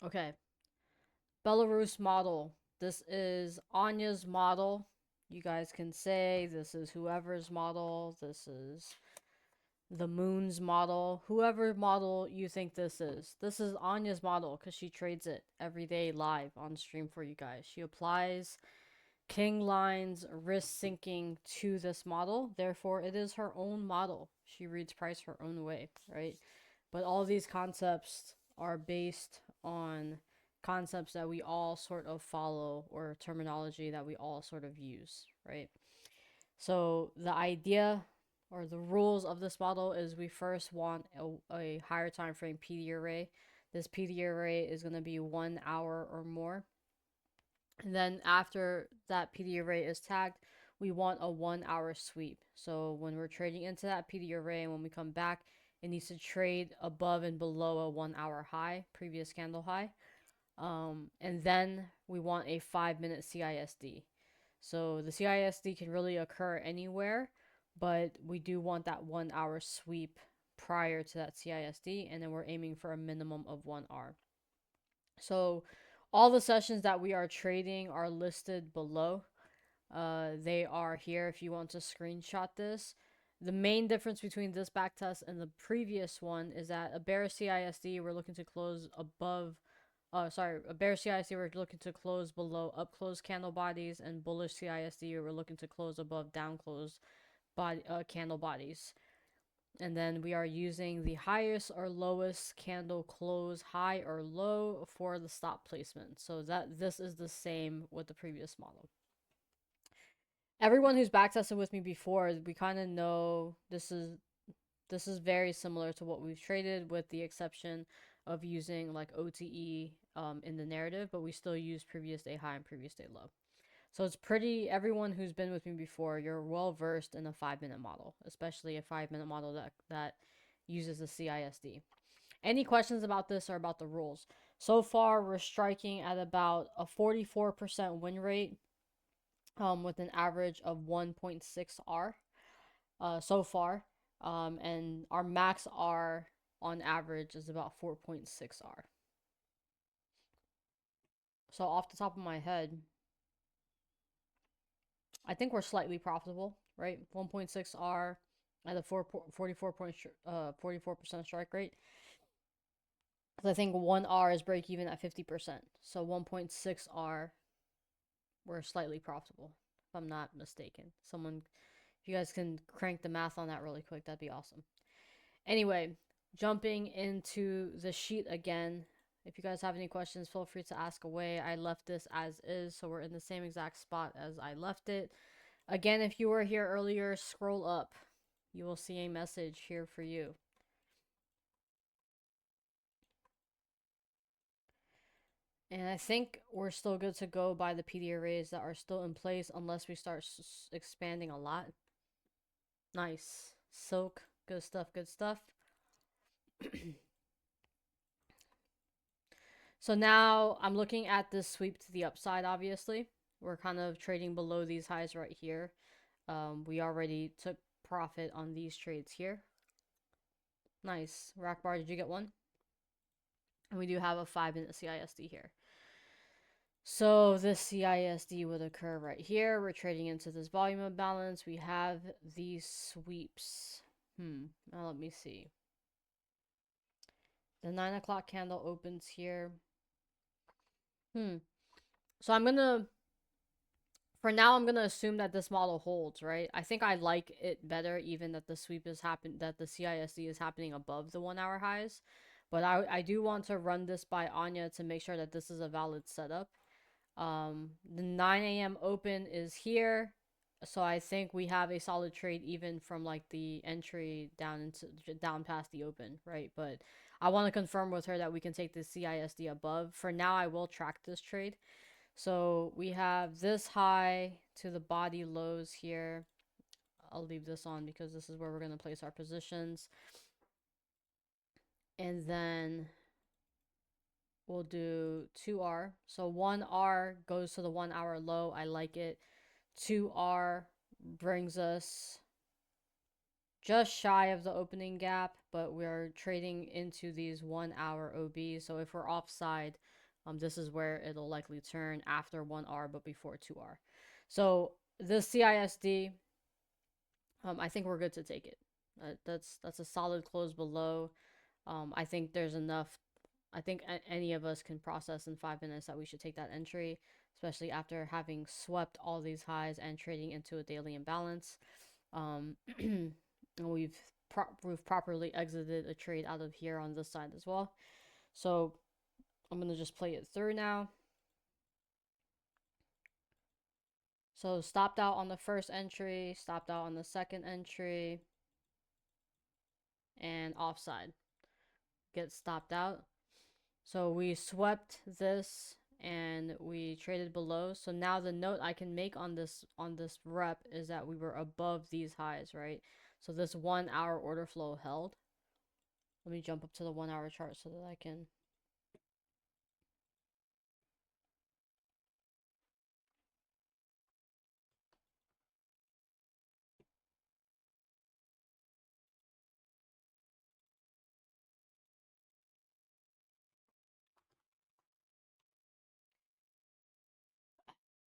Okay. Belarus model. This is Anya's model. You guys can say this is whoever's model. This is the moon's model. Whoever model you think this is. This is Anya's model because she trades it every day live on stream for you guys. She applies Kingline's risk sinking to this model. Therefore, it is her own model. She reads price her own way, right? But all these concepts are based on concepts that we all sort of follow or terminology that we all sort of use, right? So the idea or the rules of this model is we first want a higher time frame PD array. This PD array is going to be 1 hour or more. And then after that PD array is tagged, we want a 1 hour sweep. So when we're trading into that PD array and when we come back, it needs to trade above and below a 1 hour high, previous candle high. And then we want a 5 minute CISD. So the CISD can really occur anywhere, but we do want that 1 hour sweep prior to that CISD, and then we're aiming for a minimum of 1 hour. So all the sessions that we are trading are listed below. They are here if you want to screenshot this. The main difference between this backtest and the previous one is that a bear CISD we're looking to close above a bear CISD we're looking to close below up close candle bodies, and bullish CISD we're looking to close above down close candle bodies. And then we are using the highest or lowest candle close, high or low, for the stop placement. So that this is the same with the previous model. Everyone who's backtested with me before, we kind of know this is very similar to what we've traded, with the exception of using like OTE in the narrative, but we still use previous day high and previous day low. So it's pretty, everyone who's been with me before, you're well versed in a 5 minute model, especially a 5 minute model that uses the CISD. Any questions about this or about the rules? So far, we're striking at about a 44% win rate with an average of 1.6 R so far. And our max R on average is about 4.6 R. So off the top of my head, I think we're slightly profitable, right? 1.6 R at a 44% strike rate. I think 1 R is break even at 50%. So 1.6 R, we're slightly profitable, if I'm not mistaken. If you guys can crank the math on that really quick, that'd be awesome. Anyway, jumping into the sheet again. If you guys have any questions, feel free to ask away. I left this as is, so we're in the same exact spot as I left it. Again, if you were here earlier, scroll up. You will see a message here for you. And I think we're still good to go by the PD arrays that are still in place unless we start expanding a lot. Nice. Silk. Good stuff, good stuff. So now I'm looking at this sweep to the upside, obviously. We're kind of trading below these highs right here. We already took profit on these trades here. Nice. Rack bar, did you get one? And we do have a 5 minute CISD here. So this CISD would occur right here. We're trading into this volume imbalance. We have these sweeps. Now let me see. The 9 o'clock candle opens here. So for now, I'm gonna assume that this model holds, right? I think I like it better even that the sweep is that the CISD is happening above the 1 hour highs. But I do want to run this by Anya to make sure that this is a valid setup. The 9 a.m. open is here. So I think we have a solid trade even from like the entry down past the open, right? But I want to confirm with her that we can take the CISD above. For now, I will track this trade. So we have this high to the body lows here. I'll leave this on because this is where we're going to place our positions. And then we'll do 2R. So 1R goes to the 1 hour low. I like it. 2R brings us just shy of the opening gap, but we're trading into these 1 hour OBs. So if we're offside, This is where it'll likely turn after 1R but before 2R. So this CISD, I think we're good to take it. That's a solid close below. I think there's enough. I think any of us can process in 5 minutes that we should take that entry, especially after having swept all these highs and trading into a daily imbalance. And we've properly exited a trade out of here on this side as well. So I'm gonna just play it through now. So stopped out on the first entry, stopped out on the second entry, and offside. Get stopped out. So we swept this and we traded below. So now the note I can make on this rep is that we were above these highs, right? So this 1 hour order flow held. Let me jump up to the 1 hour chart so that I can.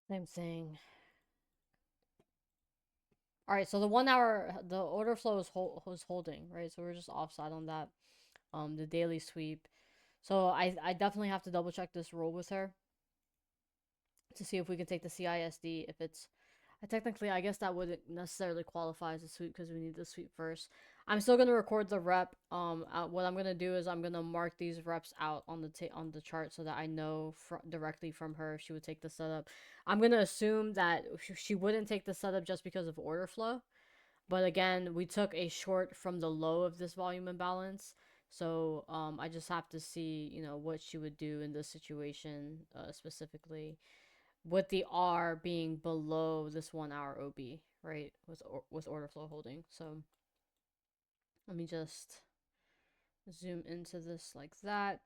Same thing. All right, so the 1 hour, the order flow was holding, right? So we're just offside on that. The daily sweep. So I definitely have to double check this roll with her to see if we can take the CISD. If it's technically, I guess that wouldn't necessarily qualify as a sweep because we need the sweep first. I'm still gonna record the rep. What I'm gonna do is I'm gonna mark these reps out on the chart so that I know directly from her if she would take the setup. I'm gonna assume that she wouldn't take the setup just because of order flow. But again, we took a short from the low of this volume imbalance. So I just have to see, what she would do in this situation specifically, with the R being below this 1 hour OB, right? With order flow holding. So let me just zoom into this like that.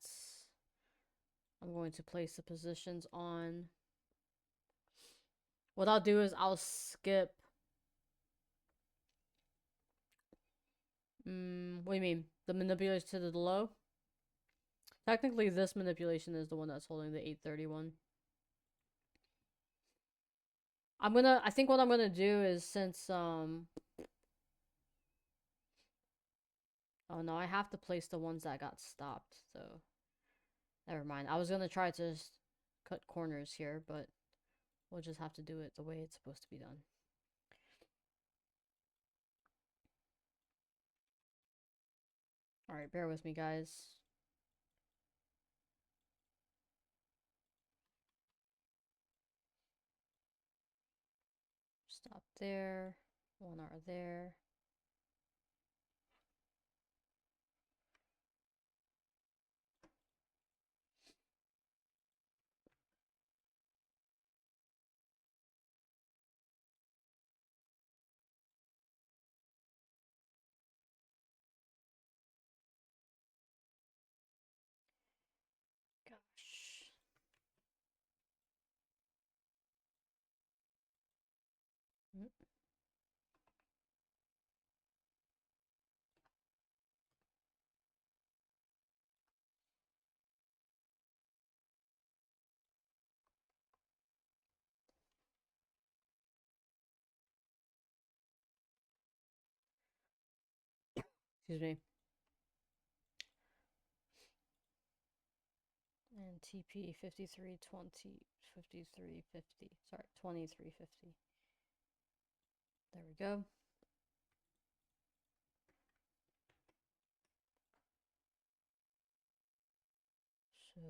I'm going to place the positions on. What I'll do is I'll skip. What do you mean? The manipulation to the low? Technically, this manipulation is the one that's holding the 831. I think what I'm gonna do is since, oh no, I have to place the ones that got stopped, so never mind. I was gonna try to cut corners here, but we'll just have to do it the way it's supposed to be done. Alright, bear with me, guys. Stop there. 1 hour there. Gosh. Excuse me. And TP 5320, 5350. Sorry, 2350. There we go. So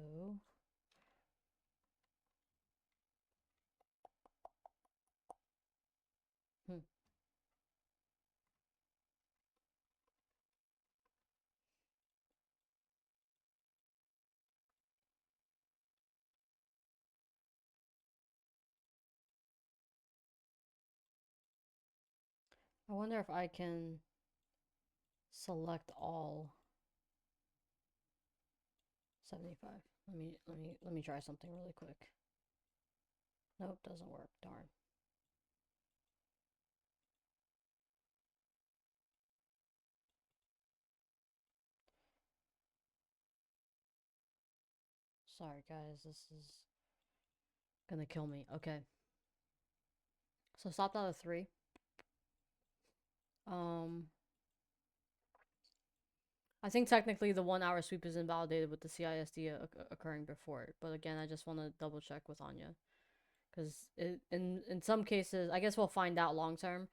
I wonder if I can select all 75. Let me try something really quick. Nope, doesn't work. Darn. Sorry, guys. This is gonna kill me. Okay. So stopped out of 3. Um, I think technically the 1 hour sweep is invalidated with the CISD occurring before it. But again, I just want to double check with Anya. Because in some cases, I guess we'll find out long term.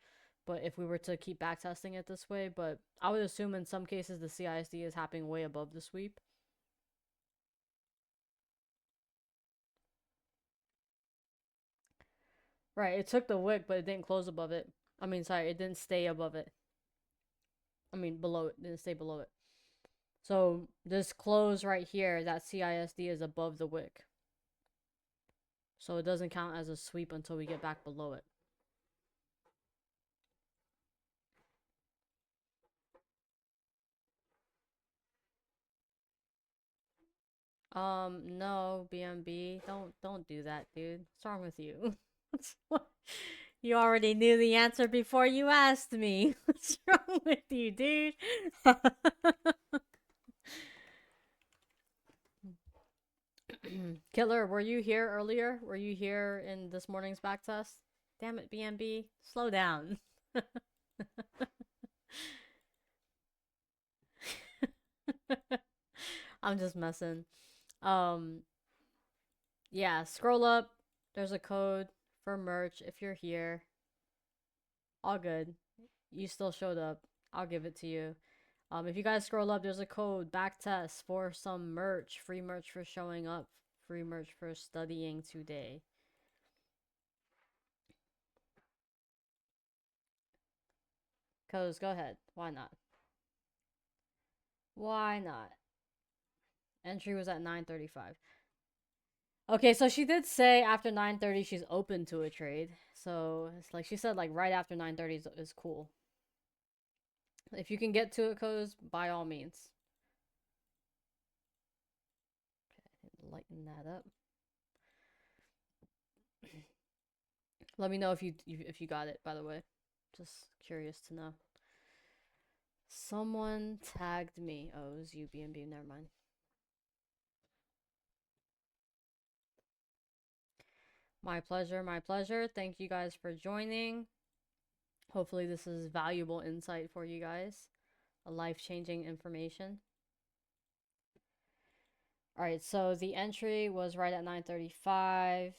But if we were to keep backtesting it this way, but I would assume in some cases the CISD is happening way above the sweep. Right, it took the wick, but it didn't close above it. I mean, sorry, it didn't stay above it. I mean, below it. It didn't stay below it. So this close right here, that CISD is above the wick. So it doesn't count as a sweep until we get back below it. No, BMB, don't do that, dude. What's wrong with you? You already knew the answer before you asked me. What's wrong with you, dude? Killer, were you here earlier? Were you here in this morning's backtest? Damn it, BMB. Slow down. I'm just messing. Um, yeah, scroll up. There's a code for merch if you're here. All good. You still showed up. I'll give it to you. If you guys scroll up, there's a code backtest for some merch. Free merch for showing up. Free merch for studying today. Codes, go ahead. Why not? Why not? Entry was at 9:35. Okay, so she did say after 9:30 she's open to a trade. So it's like she said like right after 9:30 is cool. If you can get to it, Codes, by all means. Okay, lighten that up. Let me know if you got it, by the way. Just curious to know. Someone tagged me. Oh, it was you, BNB. Never mind. My pleasure, my pleasure. Thank you guys for joining. Hopefully this is valuable insight for you guys. A life-changing information. Alright, so the entry was right at 9:35.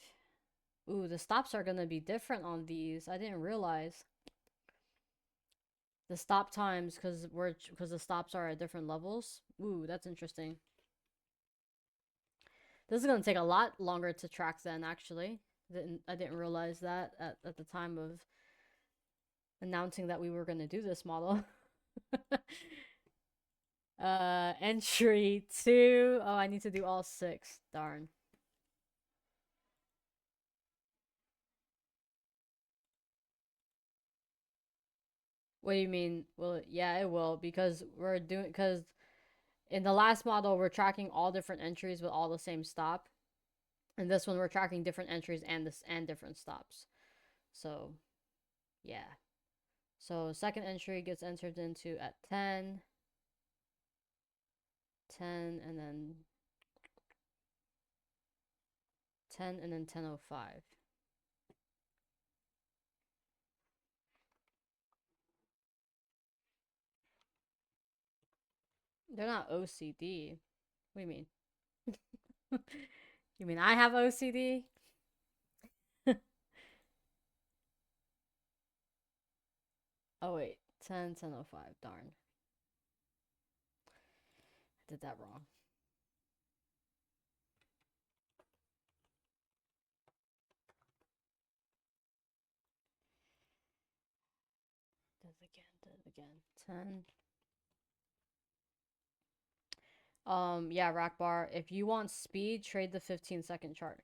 Ooh, the stops are gonna be different on these. I didn't realize. The stop times, because the stops are at different levels. Ooh, that's interesting. This is gonna take a lot longer to track then, actually. I didn't realize that at the time of announcing that we were gonna do this model. Entry 2. Oh, I need to do all 6. Darn. What do you mean? Well, yeah, it will because because in the last model we're tracking all different entries with all the same stop. And this one we're tracking different entries and different stops. So, yeah. So, second entry gets entered into at 10, 10 and then 10 and then 10:05. They're not OCD. What do you mean? You mean I have OCD? Oh wait, 10, 10:05. Darn. I did that wrong. Did it again. 10. Yeah, rack bar. If you want speed, trade the 15-second chart.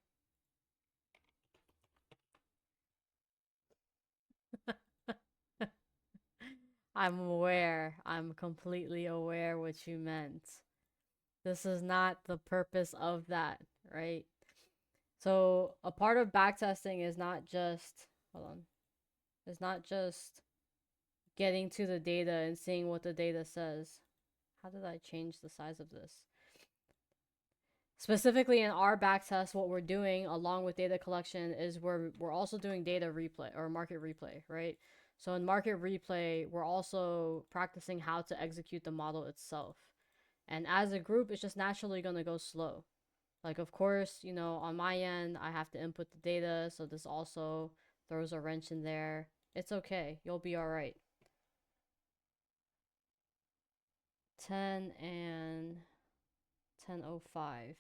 I'm aware. I'm completely aware what you meant. This is not the purpose of that, right? So a part of backtesting is not just, hold on, it's not just getting to the data and seeing what the data says. How did I change the size of this? Specifically in our backtest, what we're doing along with data collection is we're also doing data replay or market replay, right? So in market replay, we're also practicing how to execute the model itself. And as a group, it's just naturally going to go slow. Like, of course, you know, on my end, I have to input the data, so this also throws a wrench in there. It's okay. You'll be all right. 10 and 10:05.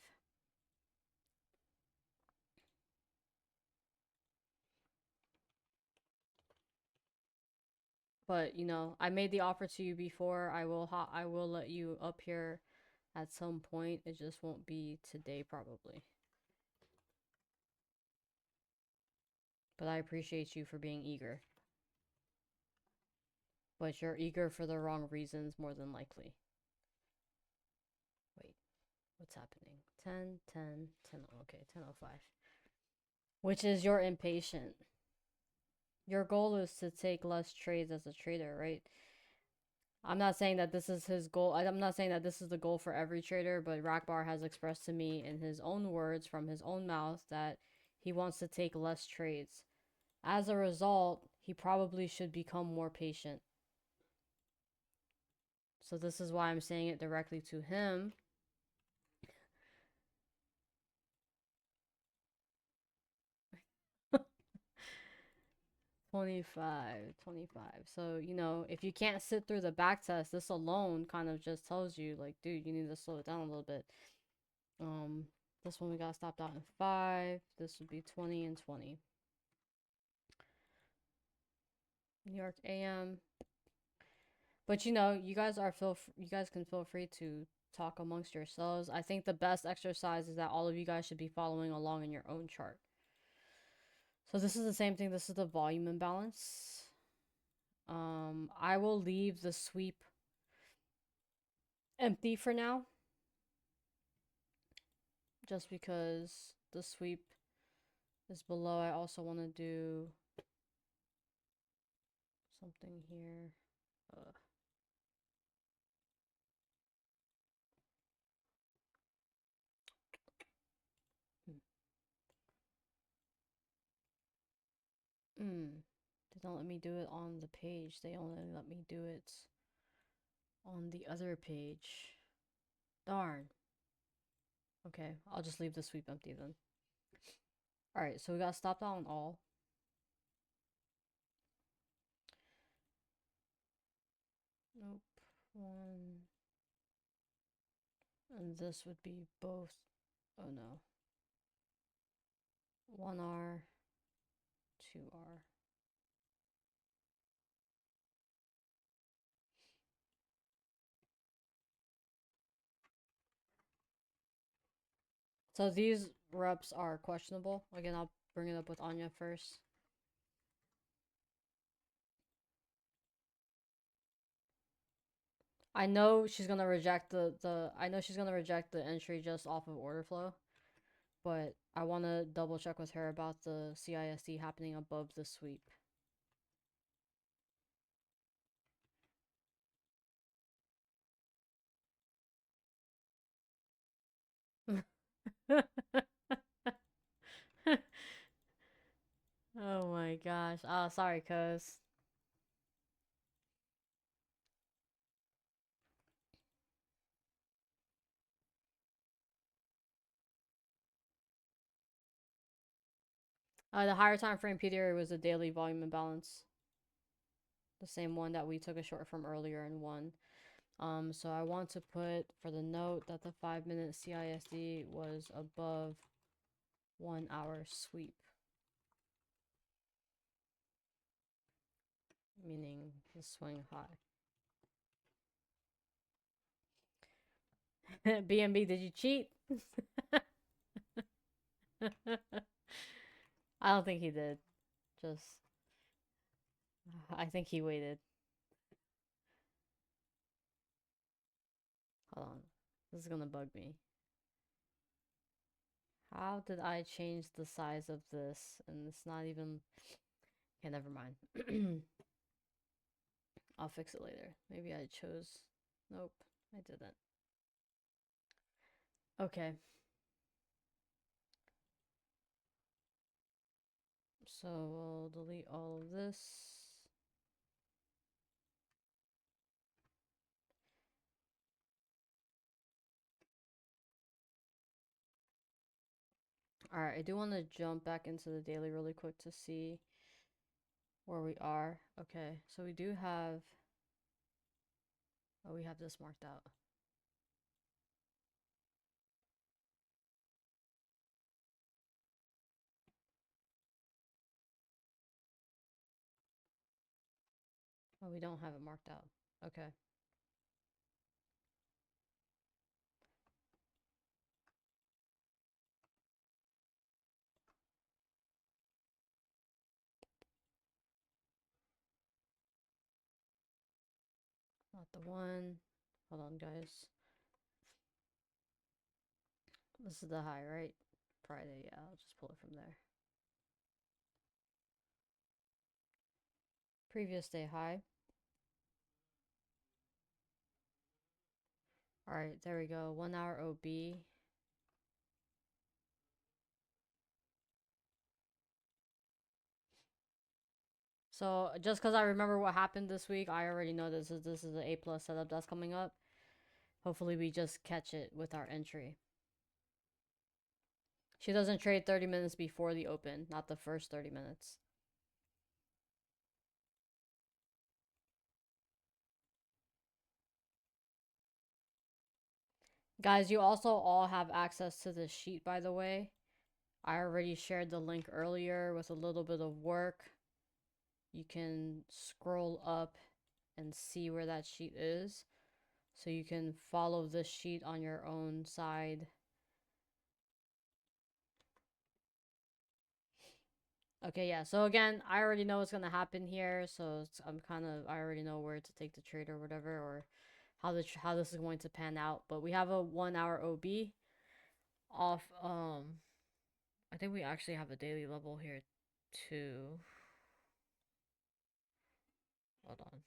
But, you know, I made the offer to you before. I will let you up here at some point. It just won't be today probably. But I appreciate you for being eager. But you're eager for the wrong reasons more than likely. Wait, what's happening? 10, 10, 10. Okay, 10:05. Which is you're impatient. Your goal is to take less trades as a trader, right? I'm not saying that this is his goal. I'm not saying that this is the goal for every trader, but Rakbar has expressed to me in his own words from his own mouth that he wants to take less trades. As a result, he probably should become more patient. So this is why I'm saying it directly to him. Twenty-five. So, you know, if you can't sit through the back test, this alone kind of just tells you, like, dude, you need to slow it down a little bit. This one we got stopped out in 5. This would be 20 and 20. New York AM. But you know, you guys can feel free to talk amongst yourselves. I think the best exercise is that all of you guys should be following along in your own chart. So this is the same thing. This is the volume imbalance. I will leave the sweep empty for now, just because the sweep is below. I also want to do something here. They don't let me do it on the page. They only let me do it on the other page. Darn. Okay, I'll just leave the sweep empty then. Alright, so we got stopped out on all. Nope. 1. And this would be both. Oh no. 1R, 2R. So these reps are questionable. Again, I'll bring it up with Anya first. I know she's gonna reject I know she's gonna reject the entry just off of order flow, but I want to double check with her about the CISD happening above the sweep. Oh my gosh. Oh, sorry, cuz. The higher time frame period was a daily volume imbalance. The same one that we took a short from earlier in 1. So I want to put for the note that the 5-minute CISD was above 1 hour sweep. Meaning the swing high. BNB, did you cheat? I don't think he did. Just, I think he waited. Hold on. This is gonna bug me. How did I change the size of this? And it's not even... Okay, never mind. I'll fix it later. Maybe I chose... Nope, I didn't. Okay. So we'll delete all of this. Alright, I do want to jump back into the daily really quick to see where we are. Okay, so we do have... Oh, we have this marked out. Oh, we don't have it marked out. Okay. Not the one. Hold on, guys. This is the high, right? Friday, yeah, I'll just pull it from there. Previous day high. Alright, there we go. 1 hour OB. So just because I remember what happened this week, I already know this is the A+ setup that's coming up. Hopefully we just catch it with our entry. She doesn't trade 30 minutes before the open, not the first 30 minutes. Guys, you also all have access to this sheet, by the way. I already shared the link earlier with a little bit of work. You can scroll up and see where that sheet is. So you can follow this sheet on your own side. Okay, yeah. So again, I already know what's gonna happen here. So I already know where to take the trade or whatever, or how this is going to pan out. But we have a 1 hour OB off. I think we actually have a daily level here too. Hold on.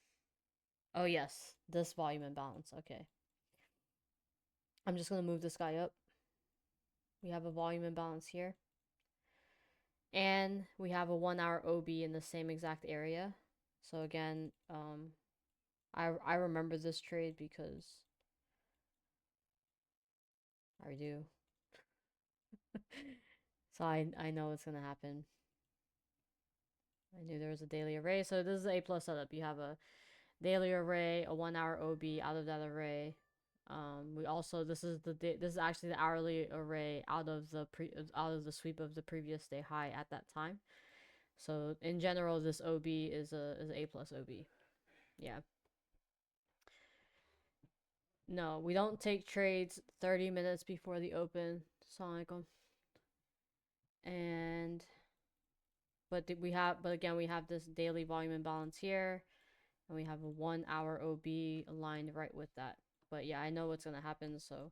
Oh yes, this volume imbalance. Okay. I'm just gonna move this guy up. We have a volume imbalance here. And we have a 1 hour OB in the same exact area. So again, I remember this trade because I do. So I know it's gonna happen. I knew there was a daily array. So this is A+ setup. You have a daily array, a 1 hour OB out of that array. We also this is actually the hourly array out of the sweep of the previous day high at that time. So in general, this OB is a A+ OB. Yeah. No, we don't take trades 30 minutes before the open. Assalamualaikum. And but again we have this daily volume imbalance here, and we have a 1 hour OB aligned right with that. But yeah, I know what's gonna happen, so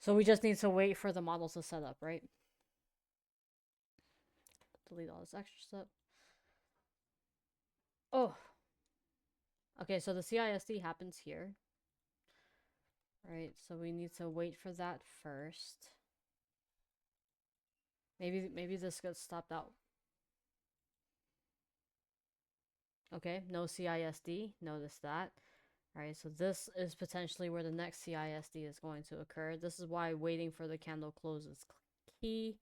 we just need to wait for the models to set up, right? Delete all this extra stuff. Oh, okay, so the CISD happens here. Right, so we need to wait for that first. Maybe this gets stopped out. Okay, no CISD. Notice that. Alright, so this is potentially where the next CISD is going to occur. This is why waiting for the candle close is key.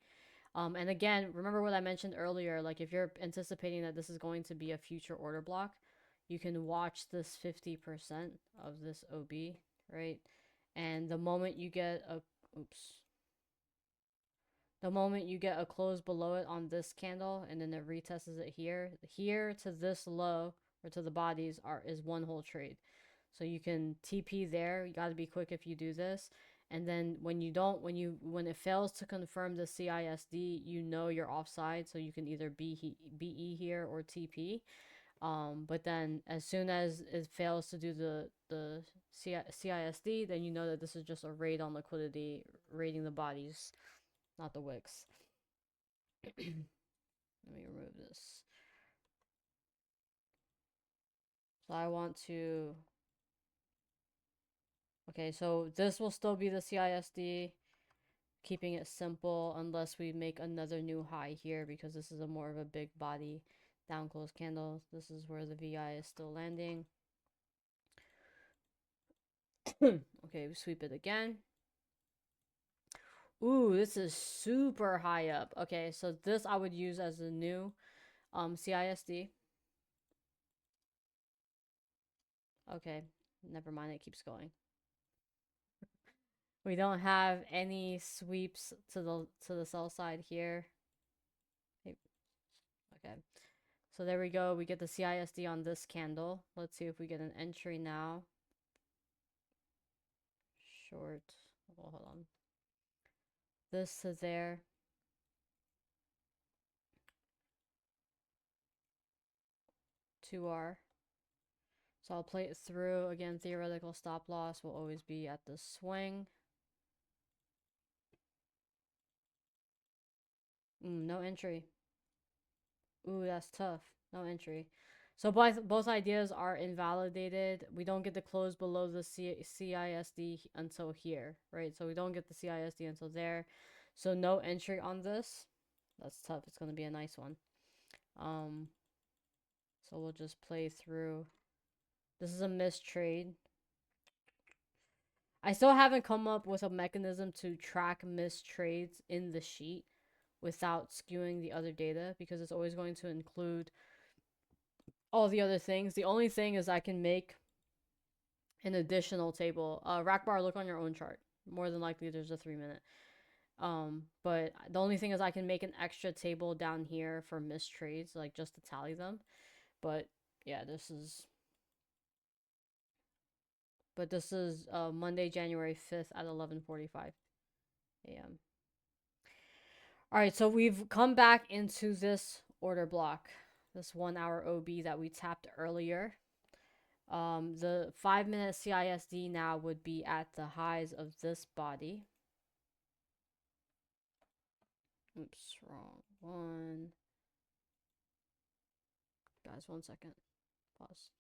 And again, remember what I mentioned earlier, like if you're anticipating that this is going to be a future order block, you can watch this 50% of this OB, right? And the moment you get a close below it on this candle, and then it retests it here to this low or to the bodies is one whole trade. So you can TP there. You got to be quick if you do this. And then when it fails to confirm the CISD, you know you're offside, so you can either BE here or TP. But then as soon as it fails to do the CISD, then you know that this is just a raid on liquidity, raiding the bodies, not the wicks. Let me remove this. So I want to... Okay, so this will still be the CISD. keeping it simple unless we make another new high here because this is a more of a big body down close candle. This is where the VI is still landing. Okay, we sweep it again. Ooh, this is super high up. Okay, so this I would use as a new CISD. Okay, never mind, it keeps going. We don't have any sweeps to the sell side here. Okay. So there we go. We get the CISD on this candle. Let's see if we get an entry now. Short. Oh, hold on. This to there. 2R. So I'll play it through. Again, theoretical stop loss will always be at the swing. No entry. Ooh, that's tough. No entry. So both ideas are invalidated. We don't get the close below the CISD until here, right? So we don't get the CISD until there. So no entry on this. That's tough. It's going to be a nice one. So we'll just play through. This is a missed trade. I still haven't come up with a mechanism to track missed trades in the sheet without skewing the other data because it's always going to include all the other things. The only thing is I can make an additional table. Rack bar, look on your own chart. More than likely there's a 3-minute. But the only thing is I can make an extra table down here for missed trades, like just to tally them. But yeah, this is Monday, January 5th at 11:45 a.m. All right, so we've come back into this order block, this 1 hour OB that we tapped earlier. The 5-minute CISD now would be at the highs of this body. Oops, wrong one. Guys, 1 second. Pause.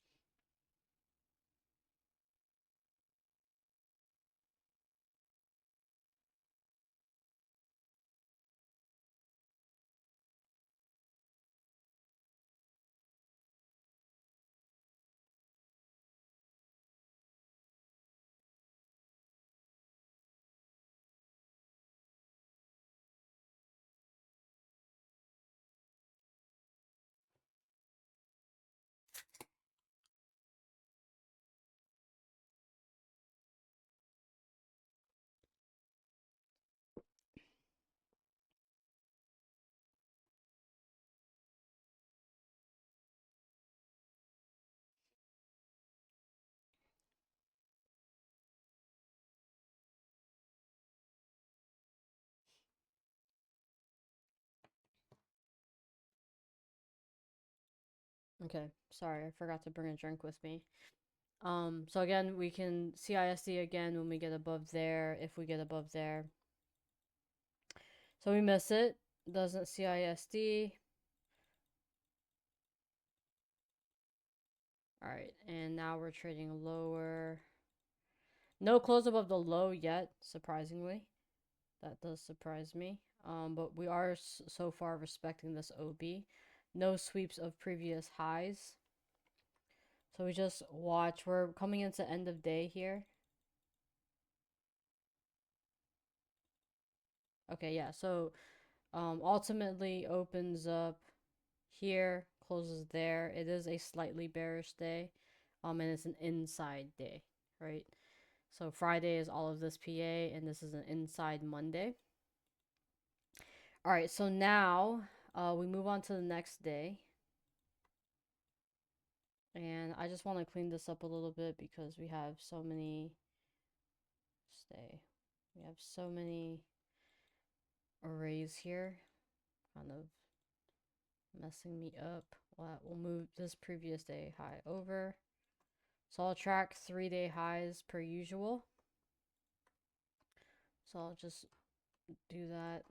Okay, sorry, I forgot to bring a drink with me. So again, we can CISD again when we get above there, if we get above there. So we miss it, doesn't CISD. All right, and now we're trading lower. No close above the low yet, surprisingly. That does surprise me. But we are so far respecting this OB. No sweeps of previous highs. So we just watch. We're coming into end of day here. Okay, yeah. So ultimately opens up here, closes there. It is a slightly bearish day. And it's an inside day, right? So Friday is all of this PA, and this is an inside Monday. All right, so now we move on to the next day. And I just want to clean this up a little bit because we have so many, we have so many arrays here, kind of messing me up. We'll move this previous day high over. So I'll track 3-day highs per usual. So I'll just do that.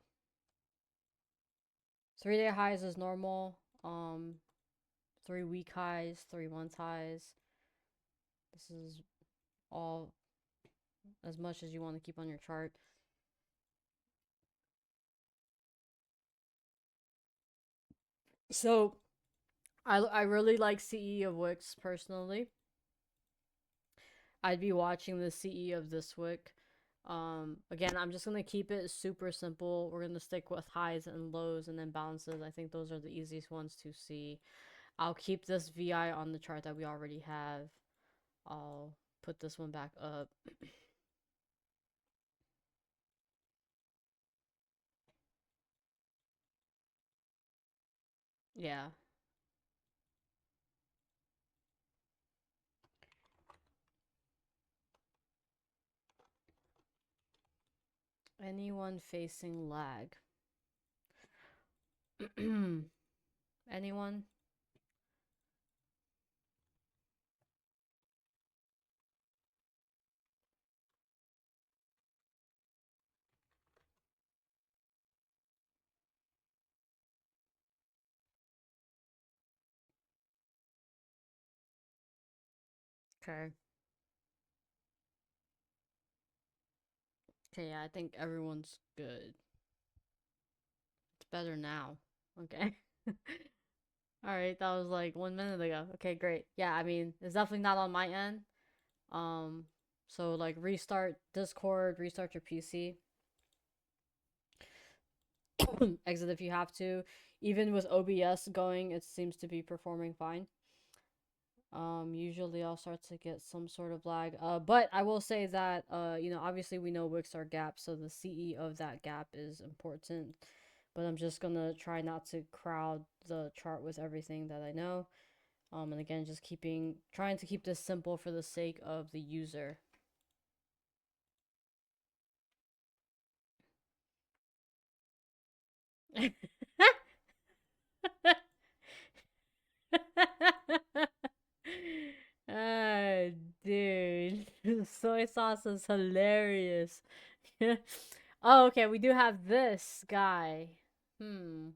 3-day highs is normal. 3-week highs, 3-month highs. This is all as much as you want to keep on your chart. So I really like CE of Wix personally. I'd be watching the CE of this wick. Again, I'm just gonna keep it super simple. We're gonna stick with highs and lows and then bounces. I think those are the easiest ones to see. I'll keep this VI on the chart that we already have. I'll put this one back up. Yeah. Anyone facing lag? Anyone? Okay. Okay, yeah, I think everyone's good. It's better now. Okay. Alright, that was like 1 minute ago. Okay, great. Yeah, I mean, it's definitely not on my end. Um, so like restart Discord, restart your PC, exit if you have to. Even with OBS going, it seems to be performing fine. Usually I'll start to get some sort of lag. But I will say that obviously we know Wix are gaps, so the CE of that gap is important. But I'm just gonna try not to crowd the chart with everything that I know. And again, just trying to keep this simple for the sake of the user. Ah, dude. Soy sauce is hilarious. Oh, okay, we do have this guy. Hmm.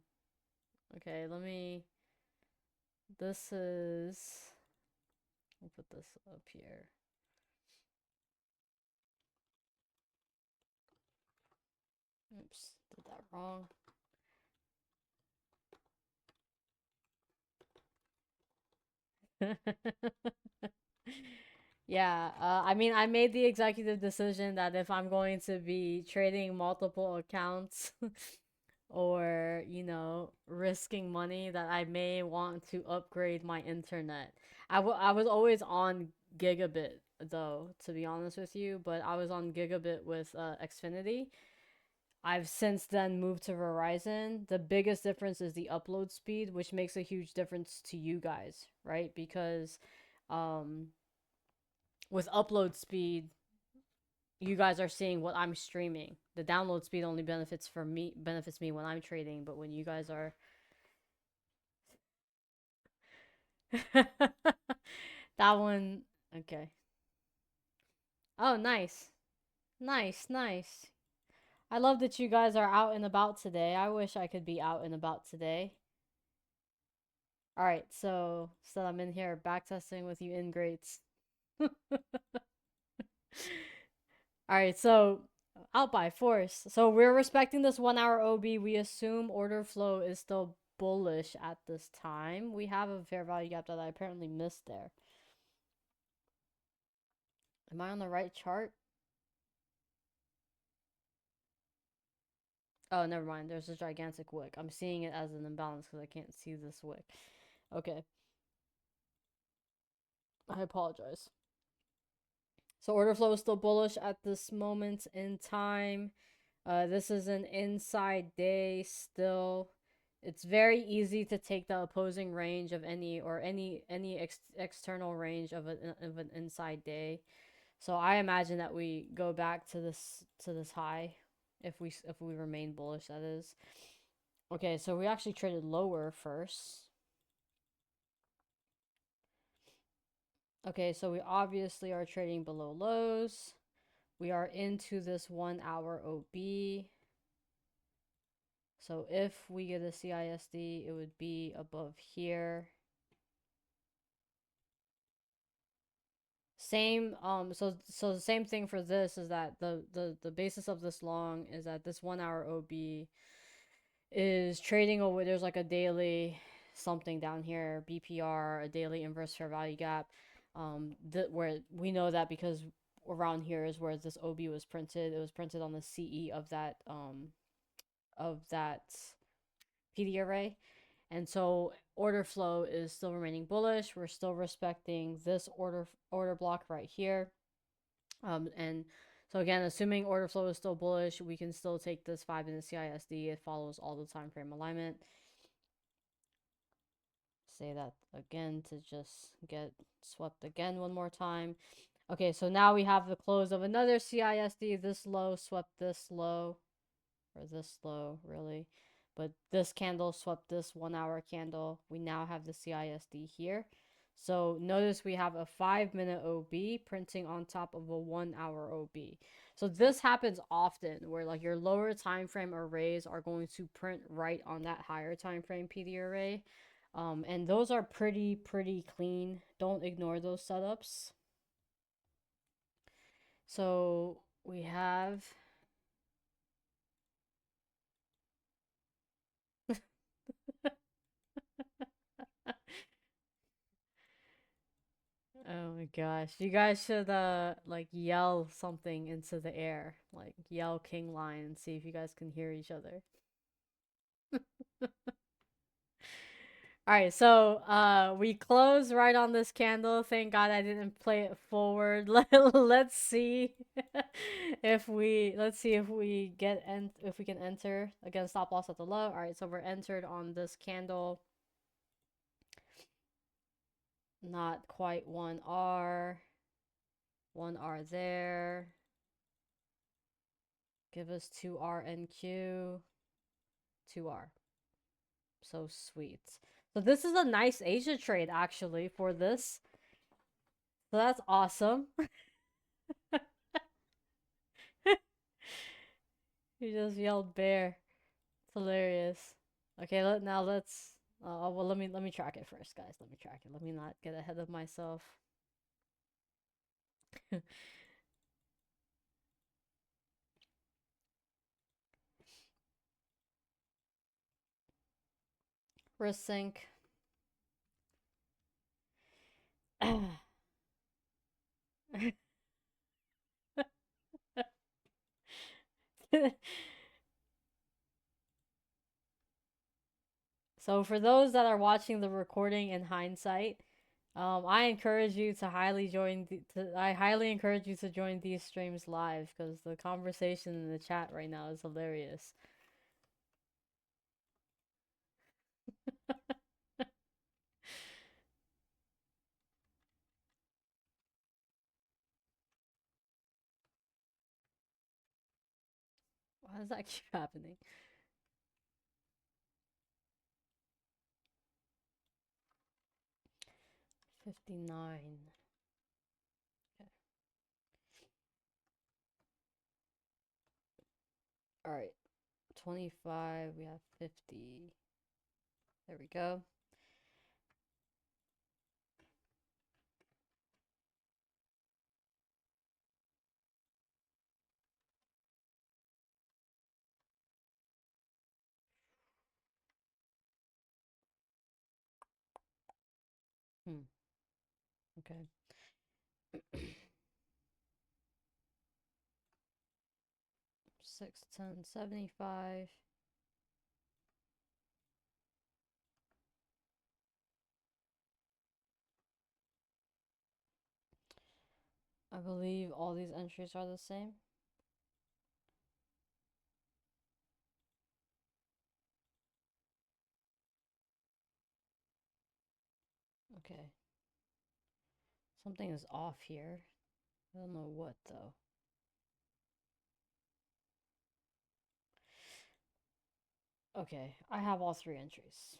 Okay, let me. This is. I'll put this up here. Oops, did that wrong. Yeah, I mean, I made the executive decision that if I'm going to be trading multiple accounts or, risking money, that I may want to upgrade my internet. I was always on gigabit, though, to be honest with you, but I was on gigabit with Xfinity. I've since then moved to Verizon. The biggest difference is the upload speed, which makes a huge difference to you guys, right? Because um, with upload speed, you guys are seeing what I'm streaming. The download speed only benefits me when I'm trading, but when you guys are that one, okay. Oh, nice. Nice, nice. I love that you guys are out and about today. I wish I could be out and about today. All right, so I'm in here backtesting with you ingrates. All right, so out by force. So we're respecting this 1 hour OB. We assume order flow is still bullish at this time. We have a fair value gap that I apparently missed there. Am I on the right chart? Oh, never mind. There's a gigantic wick. I'm seeing it as an imbalance because I can't see this wick. Okay. I apologize. So order flow is still bullish at this moment in time. This is an inside day still. It's very easy to take the opposing range of any external range of an inside day. So I imagine that we go back to this high if we remain bullish, that is. Okay, so we actually traded lower first. Okay, so we obviously are trading below lows. We are into this 1 hour OB. So if we get a CISD, it would be above here. Same so the same thing for this is that the basis of this long is that this 1 hour OB is trading over. There's like a daily something down here, BPR, a daily inverse fair value gap, where we know that because around here is where this OB was printed. It was printed on the CE of that PD array. And so order flow is still remaining bullish. We're still respecting this order block right here. And so again, assuming order flow is still bullish, we can still take this 5-minute CISD. It follows all the time frame alignment. Say that again to just get swept again one more time. Okay, so now we have the close of another CISD. This low swept this low, or this low, really. But this candle swept this 1 hour candle. We now have the CISD here. So notice we have a 5-minute OB printing on top of a 1 hour OB. So this happens often where like your lower time frame arrays are going to print right on that higher time frame PD array. And those are pretty clean. Don't ignore those setups. So we have oh my gosh. You guys should like yell something into the air. Like yell Kingline and see if you guys can hear each other. Alright, so we close right on this candle. Thank God I didn't play it forward. Let's see if we if we can enter again stop loss at the low. Alright, so we're entered on this candle. Not quite 1R. 1R there. Give us 2R NQ. 2R. So sweet. So this is a nice Asia trade actually for this. So that's awesome. You just yelled bear. It's hilarious. Okay, now let's well let me track it first, guys. Let me track it. Let me not get ahead of myself. Wrist sync. So for those that are watching the recording in hindsight, I encourage you to I highly encourage you to join these streams live because the conversation in the chat right now is hilarious. Why does that keep happening? $59. Okay. All right. 25. We have 50. There we go. Okay. 6, 10, 75. I believe all these entries are the same. Okay. Something is off here. I don't know what though. Okay, I have all 3 entries.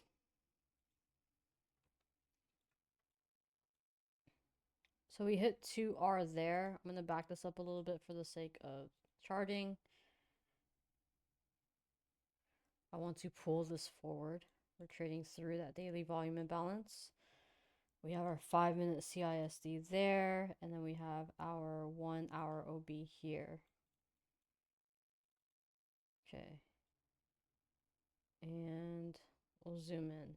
So we hit 2R there. I'm going to back this up a little bit for the sake of charting. I want to pull this forward. We're trading through that daily volume imbalance. We have our 5-minute CISD there, and then we have our 1 hour OB here. Okay. And we'll zoom in.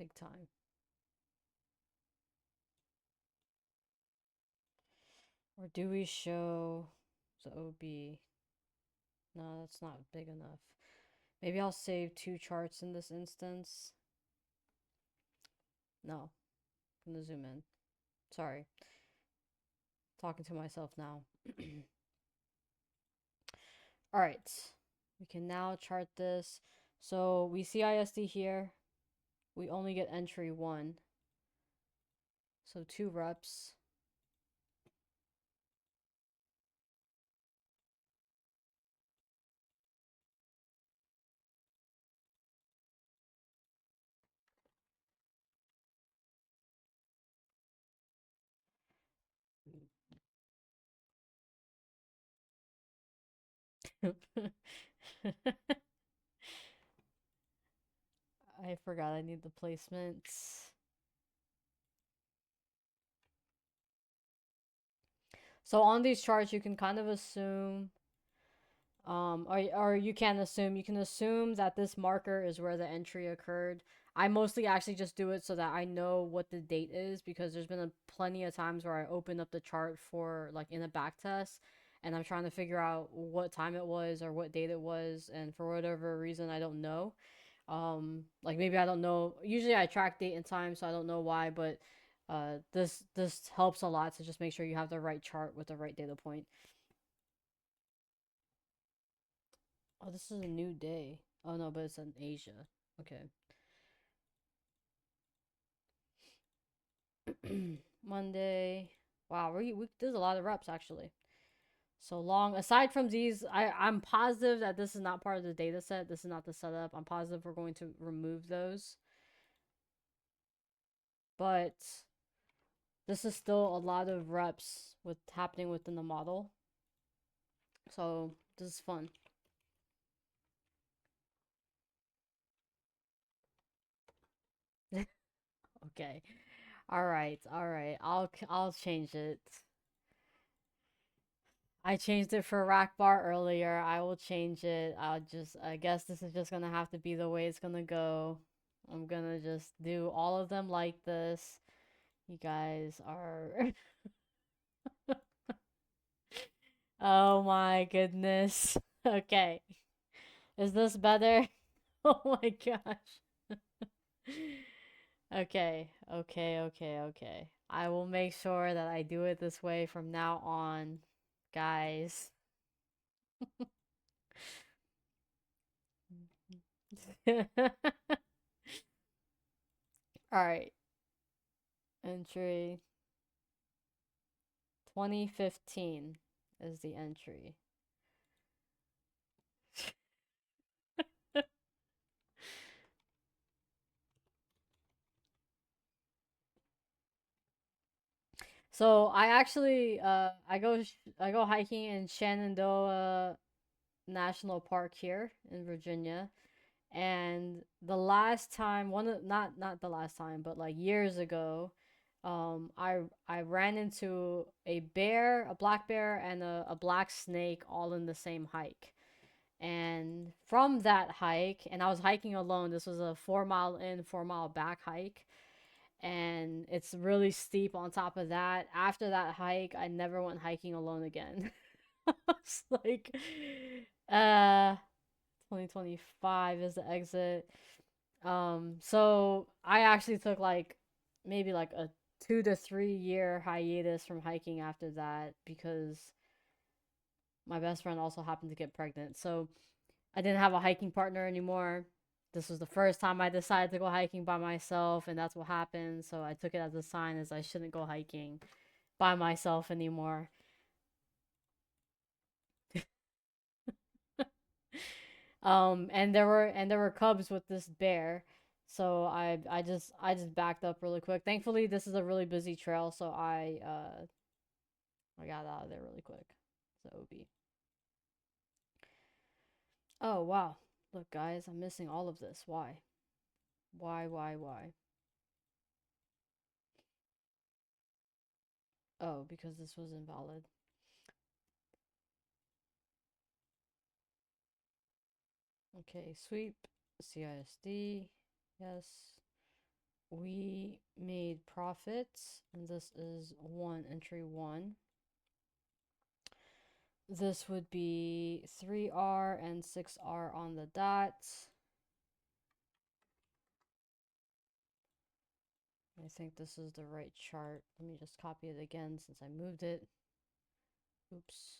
Big time. Or do we show the OB? No, that's not big enough. Maybe I'll save 2 charts in this instance. No, I'm gonna zoom in. Sorry. Talking to myself now. Alright. We can now chart this. So we see ISD here. We only get entry 1. So 2 reps. I forgot I need the placements. So on these charts, you can kind of assume, or you can assume, that this marker is where the entry occurred. I mostly actually just do it so that I know what the date is, because there's been plenty of times where I open up the chart for like in a back test and I'm trying to figure out what time it was or what date it was, and for whatever reason I don't know. Like maybe I don't know. Usually I track date and time, so I don't know why, but this helps a lot to just make sure you have the right chart with the right data point. Oh, this is a new day. Oh no, but it's in Asia. Okay. Monday. Wow, there's a lot of reps actually. So long. Aside from these, I'm positive that this is not part of the data set. This is not the setup. I'm positive we're going to remove those. But this is still a lot of reps with happening within the model. So this is fun. Okay. All right. All right. I'll change it. I changed it for rack bar earlier. I will change it. I guess this is just gonna have to be the way it's gonna go. I'm gonna just do all of them like this. You guys are. Oh my goodness. Okay. Is this better? Oh my gosh. Okay. Okay. Okay. Okay. I will make sure that I do it this way from now on, guys. All right. Entry 2015 is the entry. So I actually I go hiking in Shenandoah National Park here in Virginia. And the last time, not the last time, but like years ago, I ran into a bear, a black bear, and a black snake all in the same hike. And from that hike, and I was hiking alone. This was a 4 mile in, 4 mile back hike, and it's really steep on top of that. After that hike, I never went hiking alone again. It's like, uh, 2025 is the exit. So I actually took like maybe like a 2 to 3 year hiatus from hiking after that, because my best friend also happened to get pregnant. So I didn't have a hiking partner anymore. This was the first time I decided to go hiking by myself, and that's what happened. So I took it as a sign as I shouldn't go hiking by myself anymore. And there were cubs with this bear. So I just backed up really quick. Thankfully, this is a really busy trail, so I got out of there really quick. So OB. Oh wow. Look guys, I'm missing all of this. Why? Why? Oh, because this was invalid. Okay, sweep, CISD, yes. we made profits, and this is entry 1. This would be 3R and 6R on the dot. I think this is the right chart. Let me just copy it again since I moved it. Oops.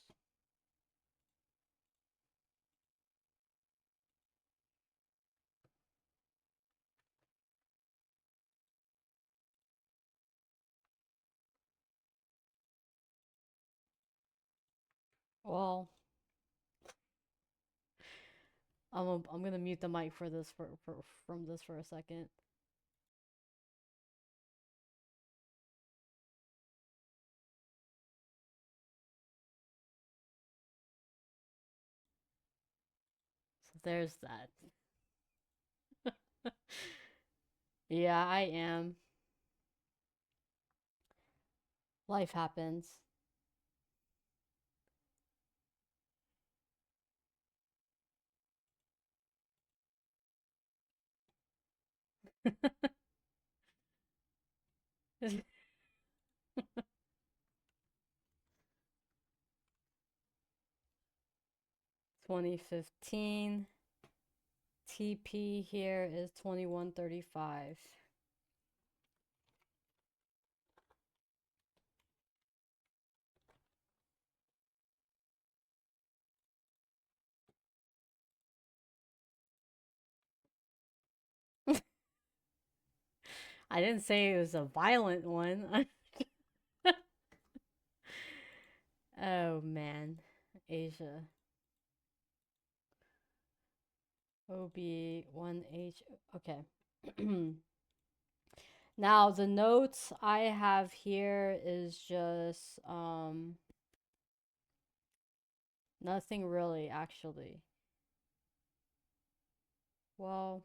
Well, I'm gonna mute the mic for this from this for a second. So there's that. Yeah, I am. Life happens. It's 2015. TP here is 2135. I didn't say it was a violent one. Oh man. Asia. OB1H. Okay. Now the notes I have here is just nothing really actually. Well,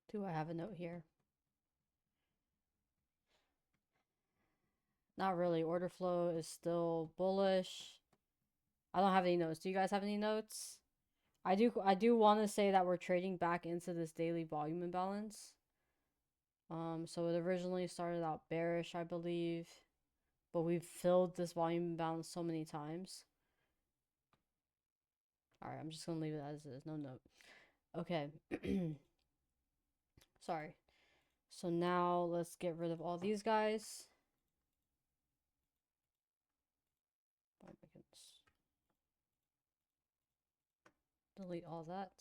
do I have a note here? Not really. Order flow is still bullish. I don't have any notes. Do you guys have any notes? I do want to say that we're trading back into this daily volume imbalance. So it originally started out bearish, I believe, but we've filled this volume imbalance so many times. All right, I'm just gonna leave it as is, no note. Okay. Sorry. So now let's get rid of all these guys. Oh my goodness. Delete all that.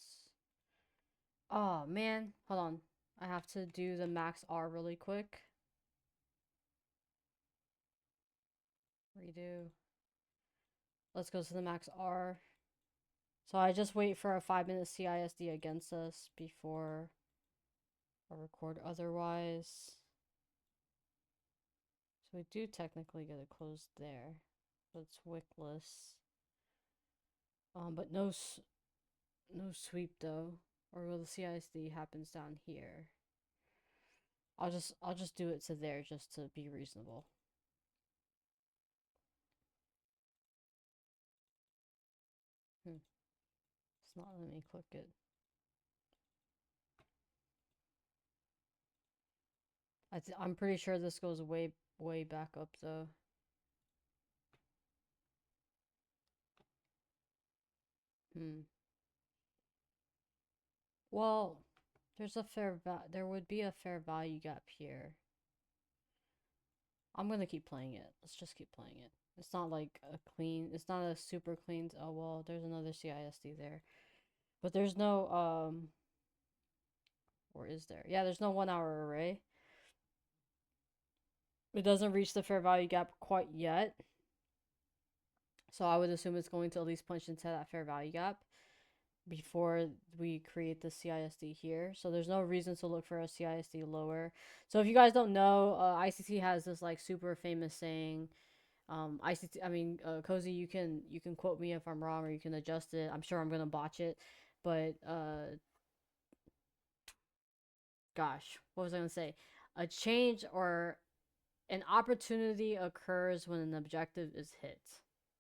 Oh man, hold on. I have to do the max R really quick. Redo. Let's go to the max R. So I just wait for a 5-minute CISD against us before I record otherwise. So we do technically get a close there, but it's wickless. But no sweep though, or will the CISD happens down here? I'll just do it to there just to be reasonable. It's not letting me click it. I'm pretty sure this goes way back up though. Well, there would be a fair value gap here. I'm gonna keep playing it. Let's just keep playing it. It's not like it's not a super clean. Oh well, there's another CISD there, but there's no or is there? Yeah, there's no 1 hour array. It doesn't reach the fair value gap quite yet, so I would assume it's going to at least punch into that fair value gap before we create the CISD here. So there's no reason to look for a CISD lower. So if you guys don't know, ICT has this like super famous saying. Cozy, you can quote me if I'm wrong, or you can adjust it. I'm sure I'm gonna botch it, but gosh, what was I gonna say? A change or an opportunity occurs when an objective is hit,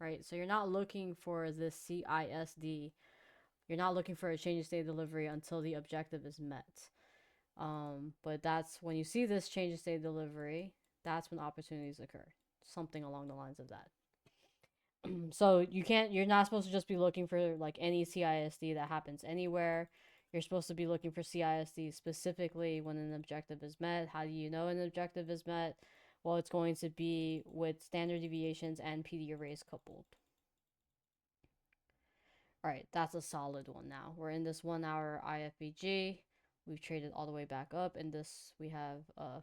right? So you're not looking for this CISD. You're not looking for a change in state of delivery until the objective is met. But that's when you see this change in state of delivery, that's when opportunities occur. Something along the lines of that. So you're not supposed to just be looking for like any CISD that happens anywhere. You're supposed to be looking for CISD specifically when an objective is met. How do you know an objective is met? Well, it's going to be with standard deviations and PD arrays coupled. All right, that's a solid one now. We're in this 1 hour IFBG. We've traded all the way back up. In this, we have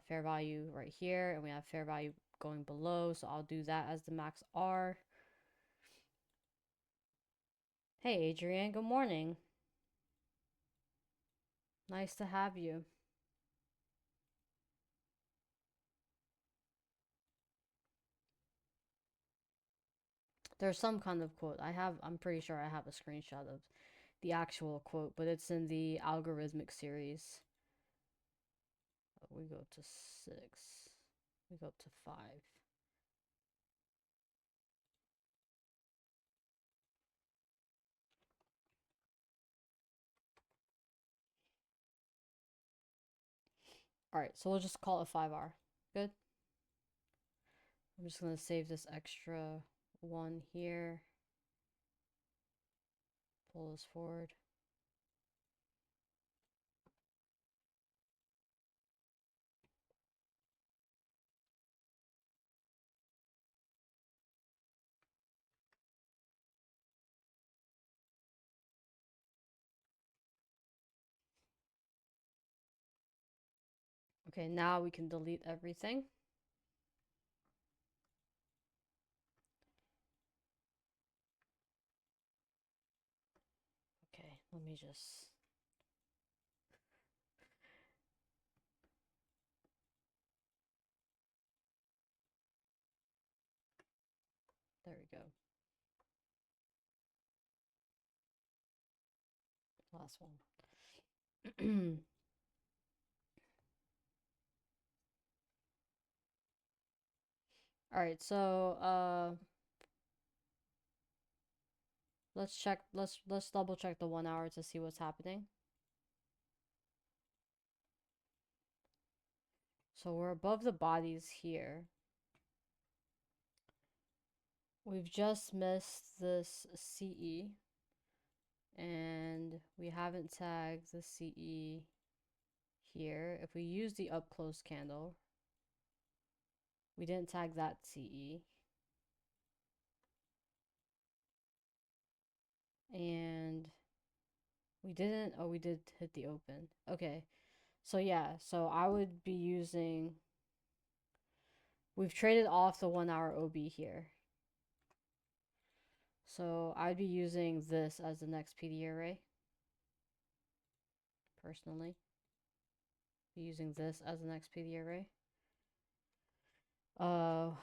fair value right here, and we have fair value going below. So I'll do that as the max R. Hey, Adrian, good morning. Nice to have you. There's some kind of quote. I'm pretty sure I have a screenshot of the actual quote, but it's in the algorithmic series. We go to 6. We go to 5. All right, so we'll just call it 5R. Good. I'm just going to save this extra 1 here. Pull this forward. Okay, now we can delete everything. Okay, let me just... There we go. Last one. All right, so let's double check the 1 hour to see what's happening. So we're above the bodies here. We've just missed this CE, and we haven't tagged the CE here. If we use the up close candle, we didn't tag that CE. And we didn't, oh, we did hit the open. Okay, so yeah, so I would be using, we've traded off the 1 hour OB here. So I'd be using this as the next PD array. Personally, be using this as the next PD array.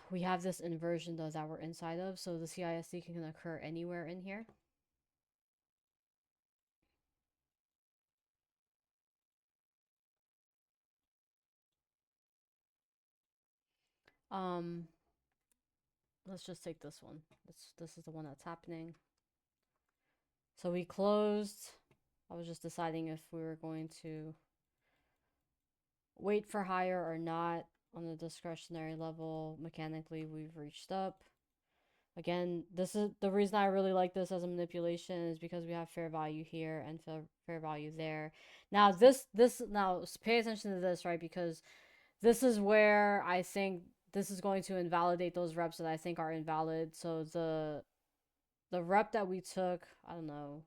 We have this inversion though that we're inside of, so the CISD can occur anywhere in here. Let's just take this one. This is the one that's happening. So we closed. I was just deciding if we were going to wait for higher or not on the discretionary level. Mechanically, we've reached up. Again, this is the reason I really like this as a manipulation is because we have fair value here and fair value there. Now now pay attention to this, right? Because this is where I think this is going to invalidate those reps that I think are invalid. So the rep that we took, I don't know,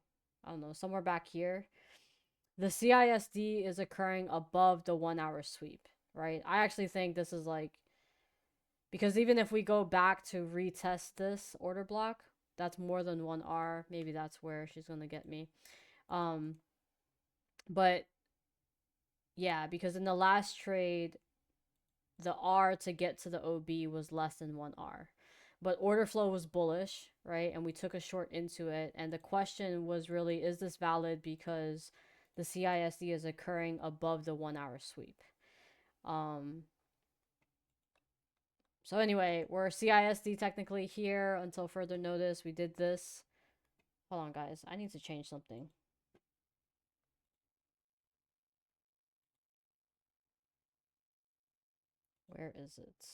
somewhere back here, the CISD is occurring above the 1 hour sweep, right? I actually think this is like, because even if we go back to retest this order block, that's more than 1R. Maybe that's where she's going to get me. But yeah, because in the last trade, the R to get to the OB was less than 1R. But order flow was bullish, right? And we took a short into it. And the question was really, is this valid because the CISD is occurring above the 1 hour sweep? So anyway, we're CISD technically here until further notice. We did this. Hold on, guys. I need to change something. Where is it?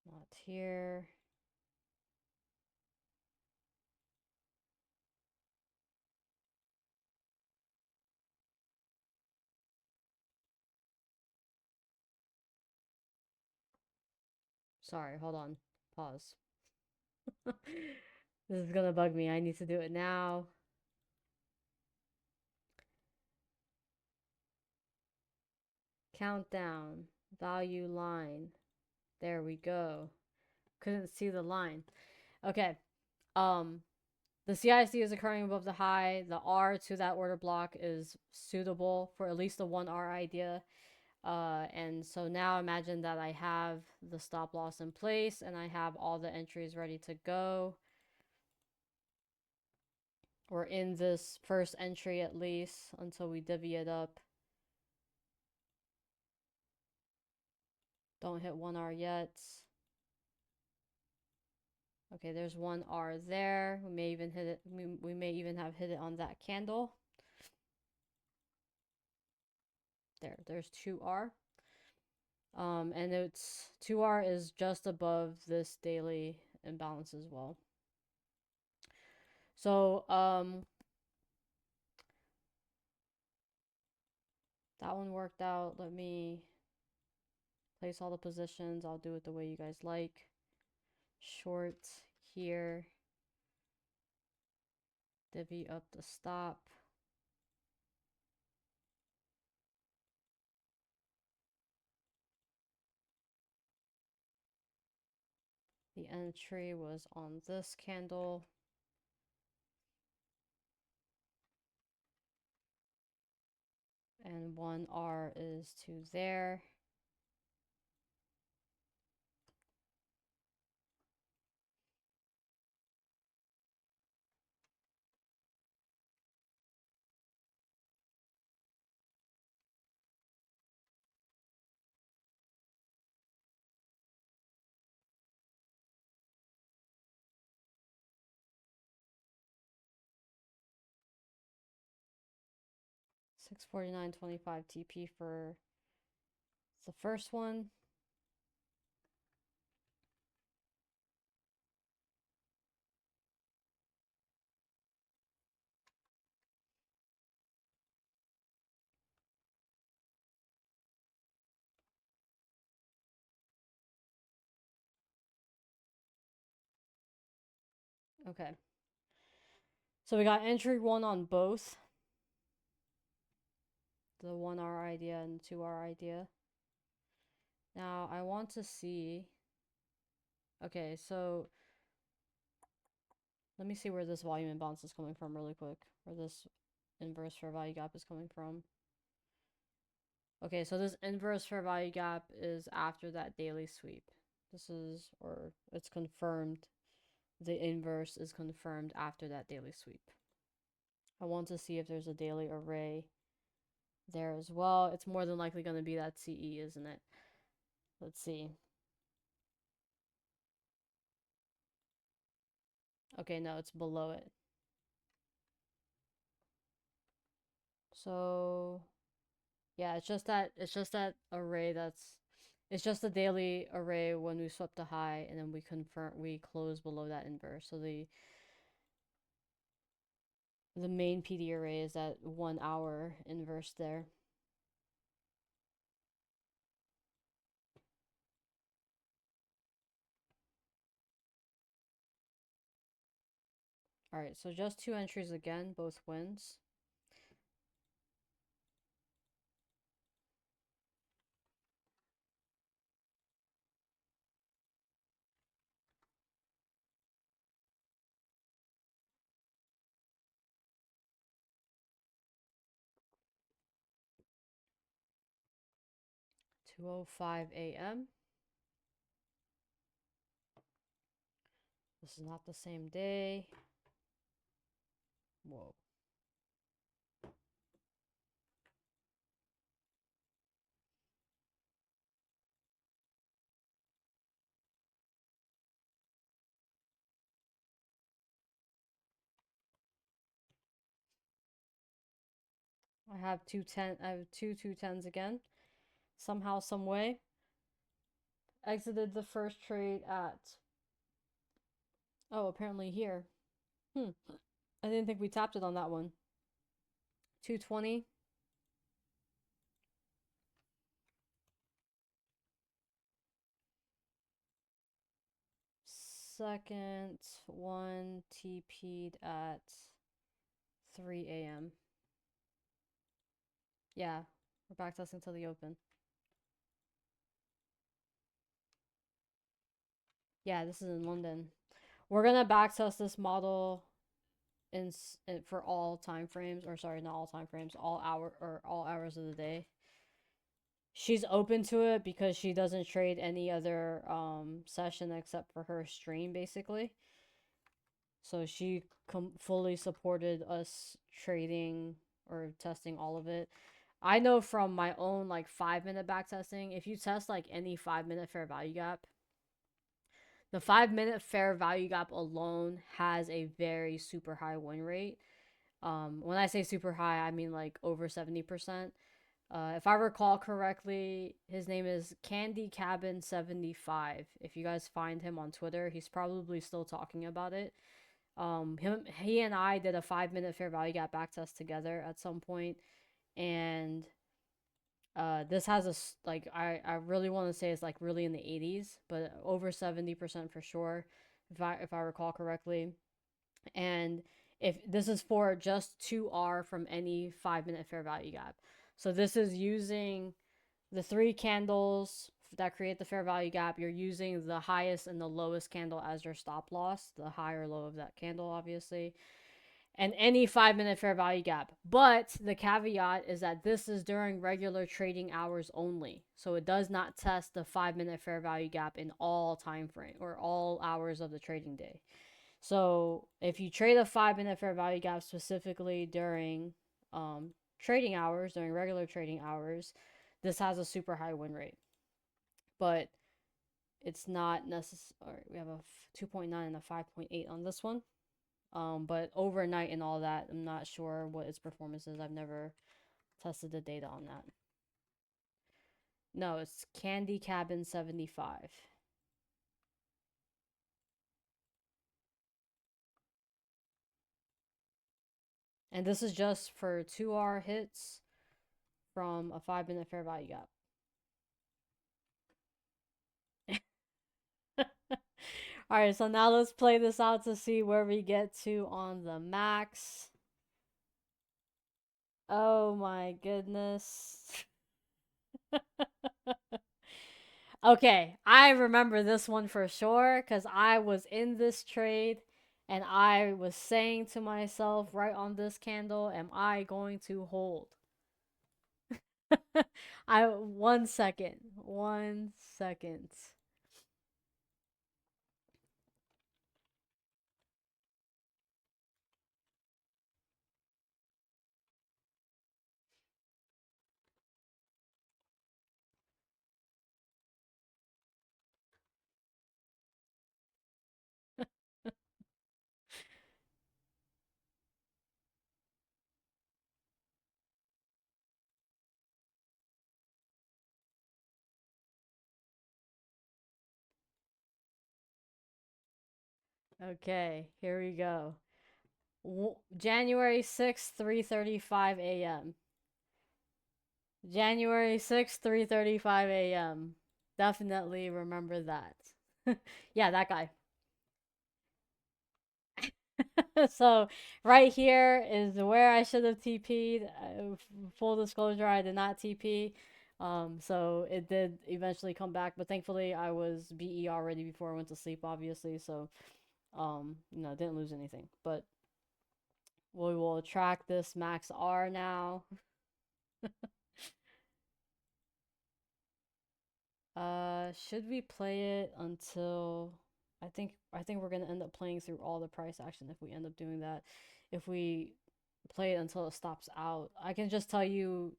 Not here. Sorry, hold on. Pause. This is gonna bug me. I need to do it now. Countdown. Value line. There we go. Couldn't see the line. Okay. The CISD is occurring above the high. The R to that order block is suitable for at least the 1R idea. And so now imagine that I have the stop loss in place and I have all the entries ready to go. We're in this first entry at least until we divvy it up. Don't hit 1R yet. Okay, there's 1R there. We may even hit it. We may even have hit it on that candle. There's 2R. And it's 2R is just above this daily imbalance as well. So, that one worked out. Let me place all the positions. I'll do it the way you guys like. Short here. Divvy up the stop. The entry was on this candle. And 1R is to there. $649.25 TP for the first one. Okay. So we got entry 1 on both. The 1R idea and 2R idea. Now I want to see. Okay, so let me see where this volume imbalance is coming from really quick. Where this inverse fair value gap is coming from. Okay, so this inverse fair value gap is after that daily sweep. This is, or it's confirmed. The inverse is confirmed after that daily sweep. I want to see if there's a daily array there as well. It's more than likely going to be that CE, isn't it? Let's see. Okay, no, it's below it. So yeah, it's just that array it's just the daily array when we swept the high and then we close below that inverse. So the main PD array is that 1 hour inverse there. All right, so just 2 entries again, both wins. (2:05 a.m.) This is not the same day. Whoa. I have I have two 10s again. Somehow, some way. Exited the first trade at, oh, apparently here. I didn't think we tapped it on that one. 220. Second one TP'd at 3 a.m. Yeah, we're backtesting until the open. Yeah, this is in London. We're gonna backtest this model for all time frames, or sorry, not all time frames, all hours of the day. She's open to it because she doesn't trade any other session except for her stream, basically. So she fully supported us trading or testing all of it. I know from my own like 5 minute back testing, if you test like any 5 minute fair value gap, the 5 minute fair value gap alone has a very super high win rate. When I say super high, I mean like over 70%. If I recall correctly, his name is Candy Cabin 75. If you guys find him on Twitter, he's probably still talking about it. He and I did a 5 minute fair value gap backtest together at some point, and this has I really want to say it's like really in the 80s, but over 70% for sure, if I recall correctly. And if this is for just 2R from any 5 minute fair value gap. So this is using the three candles that create the fair value gap. You're using the highest and the lowest candle as your stop loss, the high or low of that candle, obviously, and any 5 minute fair value gap. But the caveat is that this is during regular trading hours only. So it does not test the 5 minute fair value gap in all time frame or all hours of the trading day. So if you trade a 5 minute fair value gap specifically during trading hours, during regular trading hours, this has a super high win rate. But it's not necessary. We have a 2.9 and a 5.8 on this one. But overnight and all that, I'm not sure what its performance is. I've never tested the data on that. No, it's Candy Cabin 75. And this is just for 2R hits from a 5 minute fair value gap. Alright, so now let's play this out to see where we get to on the max. Oh my goodness. Okay, I remember this one for sure because I was in this trade and I was saying to myself right on this candle, am I going to hold? I 1 second. 1 second. Okay, here we go. January 6th, 3:35 a.m. January 6th, 3:35 a.m. Definitely remember that. Yeah, that guy. So right here is where I should have TP'd. Full disclosure, I did not TP. So it did eventually come back, but thankfully I was BE already before I went to sleep, obviously. So, didn't lose anything. But we will track this max R now. Should we play it until I think we're gonna end up playing through all the price action if we end up doing that. If we play it until it stops out, I can just tell you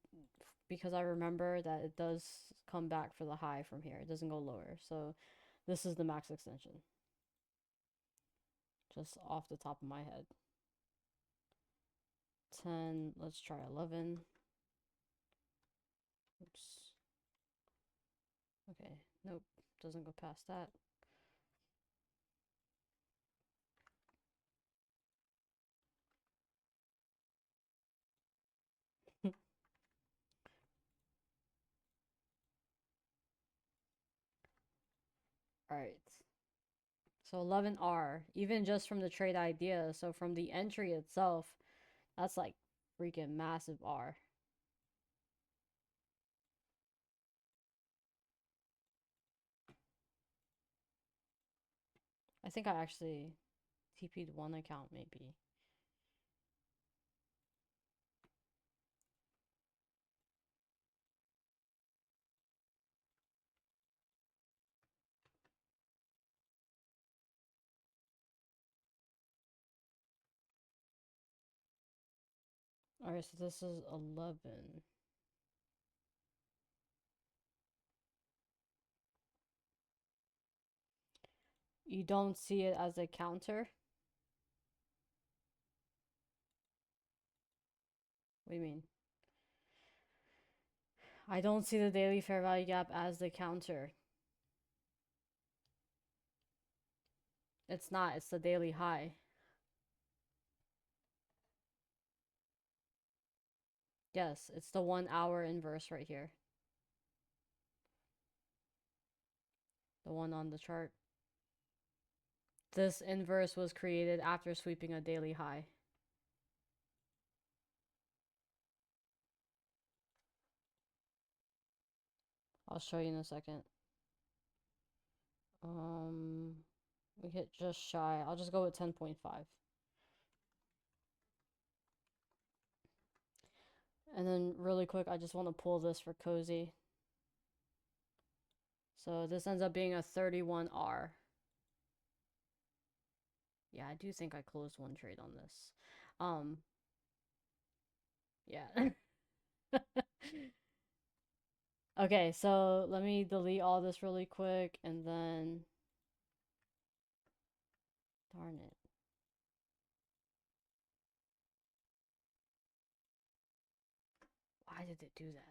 because I remember that it does come back for the high from here. It doesn't go lower. So this is the max extension. Just off the top of my head. 10, let's try 11. Oops. Okay, nope, doesn't go past that. Alright. So 11R, even just from the trade idea, so from the entry itself, that's like freaking massive R. I think I actually TP'd one account maybe. Alright, so this is 11. You don't see it as a counter? What do you mean? I don't see the daily fair value gap as the counter. It's not, it's the daily high. Yes, it's the 1 hour inverse right here. The one on the chart. This inverse was created after sweeping a daily high. I'll show you in a second. We hit just shy. I'll just go with 10.5. And then really quick, I just want to pull this for cozy. So this ends up being a 31R. Yeah, I do think I closed one trade on this. Yeah. Okay, so let me delete all this really quick and then... Darn it. Why did it do that?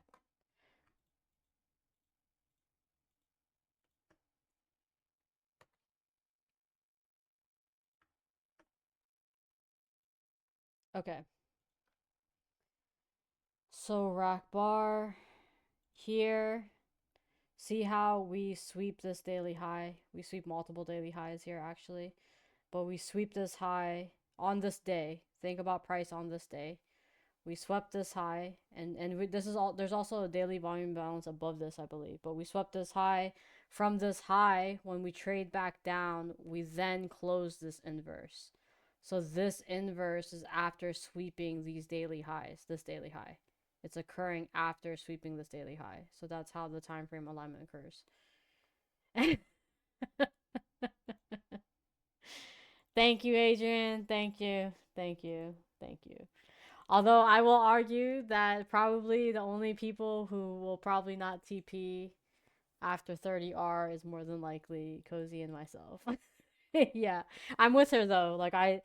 Okay. So rack bar here. See how we sweep this daily high? We sweep multiple daily highs here actually. But we sweep this high on this day. Think about price on this day. We swept this high, and this is all. There's also a daily volume balance above this, I believe. But we swept this high. From this high, when we trade back down, we then close this inverse. So this inverse is after sweeping these daily highs. This daily high, it's occurring after sweeping this daily high. So that's how the time frame alignment occurs. Thank you, Adrian. Thank you. Thank you. Thank you. Although I will argue that probably the only people who will probably not TP after 30R is more than likely Cozy and myself. Yeah. I'm with her though. Like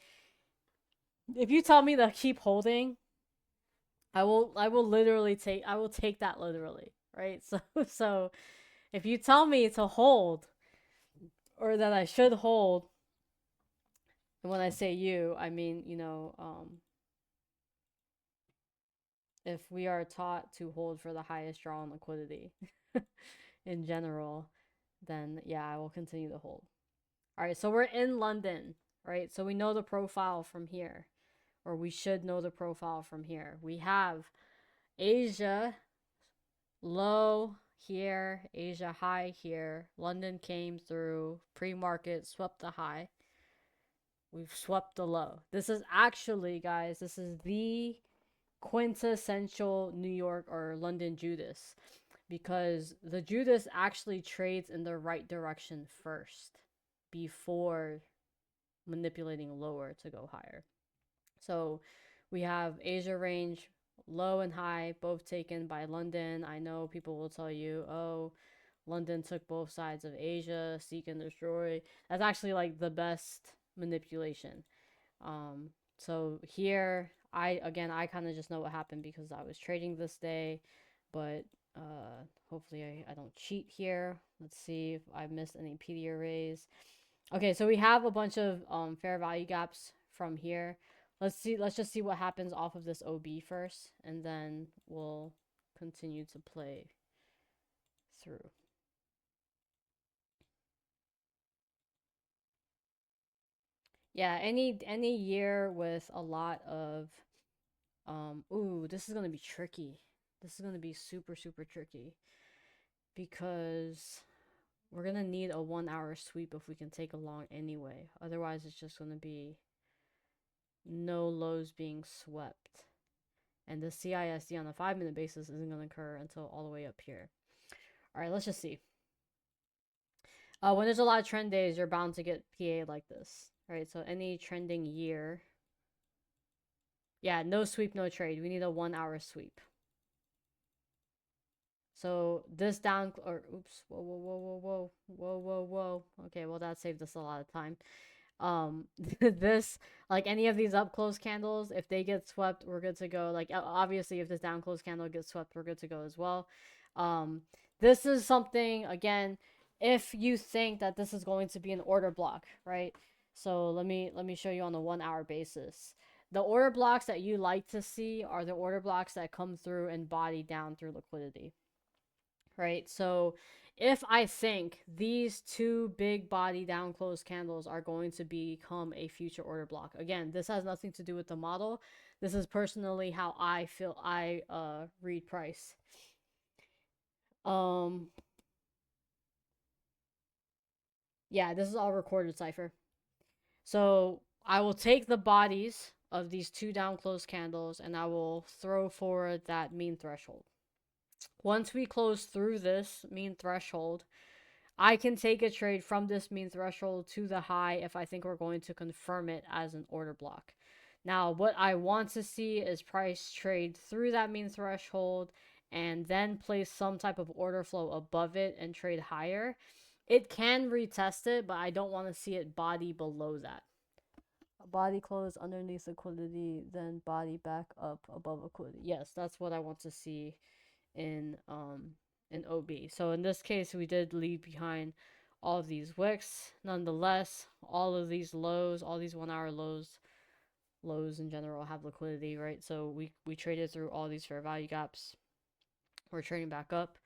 if you tell me to keep holding, I will literally take that literally, right? So if you tell me to hold or that I should hold, and when I say you, I mean, if we are taught to hold for the highest draw on liquidity in general, then yeah, I will continue to hold. All right, so we're in London, right? So we know the profile from here, or we should know the profile from here. We have Asia low here, Asia high here. London came through pre-market, swept the high. We've swept the low. This is actually, guys, this is the quintessential New York or London Judas, because the Judas actually trades in the right direction first before manipulating lower to go higher. So we have Asia range, low and high, both taken by London. I know people will tell you, oh, London took both sides of Asia, seek and destroy. That's actually like the best manipulation. So here, I kind of just know what happened because I was trading this day, but hopefully I don't cheat here. Let's see if I missed any PD arrays. Okay, so we have a bunch of fair value gaps from here. Let's just see what happens off of this OB first, and then we'll continue to play through. Yeah, any year with a lot of ooh, this is gonna be tricky. This is gonna be super, super tricky. Because we're gonna need a 1 hour sweep if we can take along anyway. Otherwise it's just gonna be no lows being swept. And the CISD on a 5-minute basis isn't gonna occur until all the way up here. Alright, let's just see. When there's a lot of trend days, you're bound to get PA like this. Alright, so any trending year. Yeah, no sweep, no trade. We need a 1 hour sweep. So this down, or oops, whoa, whoa, whoa, whoa, whoa, whoa, whoa, whoa. Okay, well that saved us a lot of time. This, like any of these up close candles, if they get swept, we're good to go. Like obviously, if this down close candle gets swept, we're good to go as well. This is something again. If you think that this is going to be an order block, right? So let me show you on a 1 hour basis. The order blocks that you like to see are the order blocks that come through and body down through liquidity, right? So if I think these two big body down close candles are going to become a future order block, again, this has nothing to do with the model. This is personally how I feel I read price. Yeah, this is all recorded cipher. So I will take the bodies of these two down close candles and I will throw forward that mean threshold. Once we close through this mean threshold, I can take a trade from this mean threshold to the high if I think we're going to confirm it as an order block. Now, what I want to see is price trade through that mean threshold and then place some type of order flow above it and trade higher. It can retest it, but I don't want to see it body below that. Body close underneath liquidity, then body back up above liquidity. Yes, that's what I want to see in OB. So in this case, we did leave behind all of these wicks. Nonetheless, all of these lows, all these 1 hour lows in general have liquidity, right? So we traded through all these fair value gaps. We're trading back up.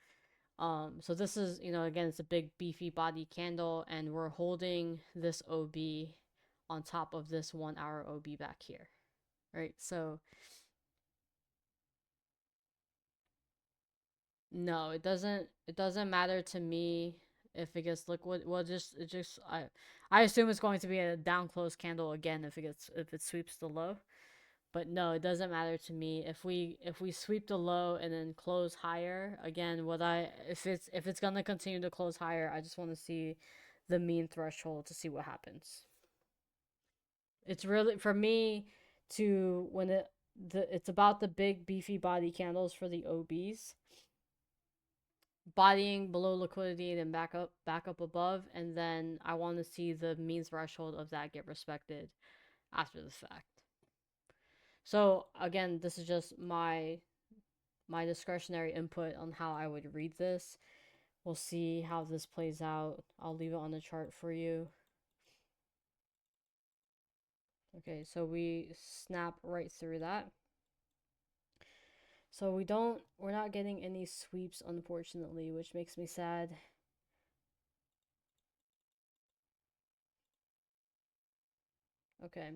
So this is, again, it's a big beefy body candle, and we're holding this OB on top of this 1 hour OB back here, right? So no, it doesn't matter to me if it gets liquid. Well, I assume it's going to be a down close candle again if it sweeps the low. But no, it doesn't matter to me if we sweep the low and then close higher. Again, if it's going to continue to close higher, I just want to see the mean threshold to see what happens. It's really for me to when it's about the big beefy body candles for the OBs, bodying below liquidity, then back up above, and then I want to see the mean threshold of that get respected after the fact. So again, this is just my discretionary input on how I would read this. We'll see how this plays out. I'll leave it on the chart for you. Okay, so we snap right through that. So we're not getting any sweeps, unfortunately, which makes me sad. Okay.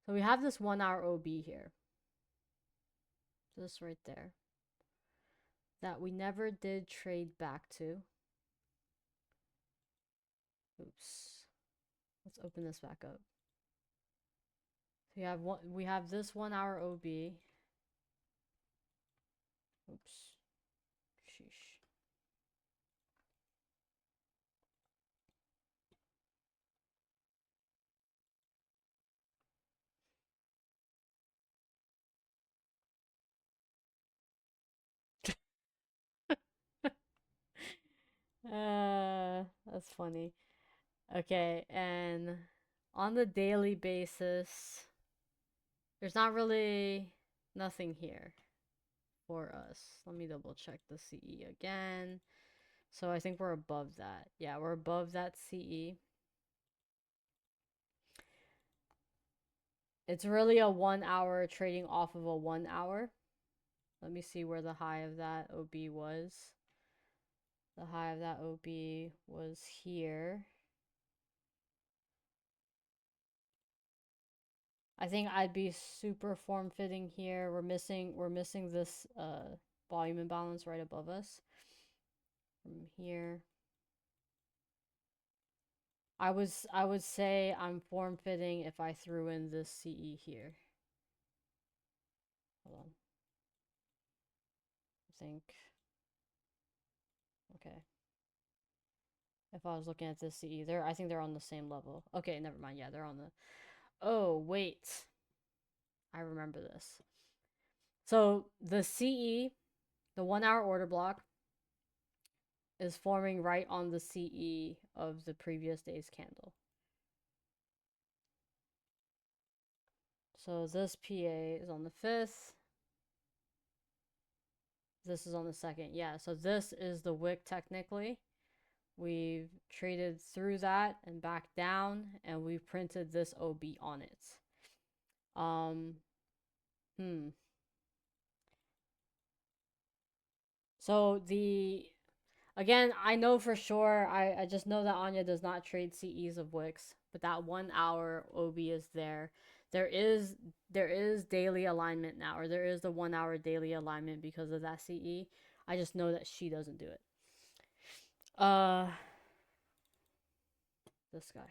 So we have this 1 hour OB here. This right there. That we never did trade back to. Oops. Let's open this back up. So we have this 1 hour OB. Oops. Sheesh. That's funny. Okay, and on the daily basis, there's not really nothing here. for us. Let me double check the CE again. So I think we're above that. Yeah, we're above that CE. It's really a 1 hour trading off of a 1 hour. Let me see where the high of that OB was. The high of that OB was here. I think I'd be super form fitting here. We're missing this volume imbalance right above us. From here. I would say I'm form fitting if I threw in this CE here. Hold on. I think. Okay. If I was looking at this CE, I think they're on the same level. Okay, never mind. Yeah, they're on the. Oh wait, I remember this. So the CE, the 1 hour order block, is forming right on the CE of the previous day's candle. So this PA is on the 5th. This is on the 2nd. Yeah, so this is the wick technically. We've traded through that and back down, and we've printed this OB on it. So again, I know for sure, I just know that Anya does not trade CEs of wicks, but that 1 hour OB is there. There is daily alignment now, or there is the 1 hour daily alignment because of that CE. I just know that she doesn't do it. This guy.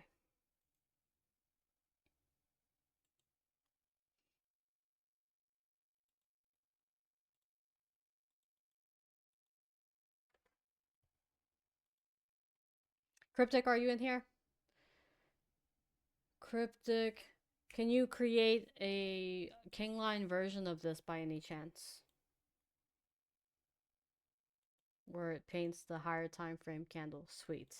Cryptic, are you in here? Cryptic, can you create a Kingline version of this by any chance? Where it paints the higher time frame candle. Sweet.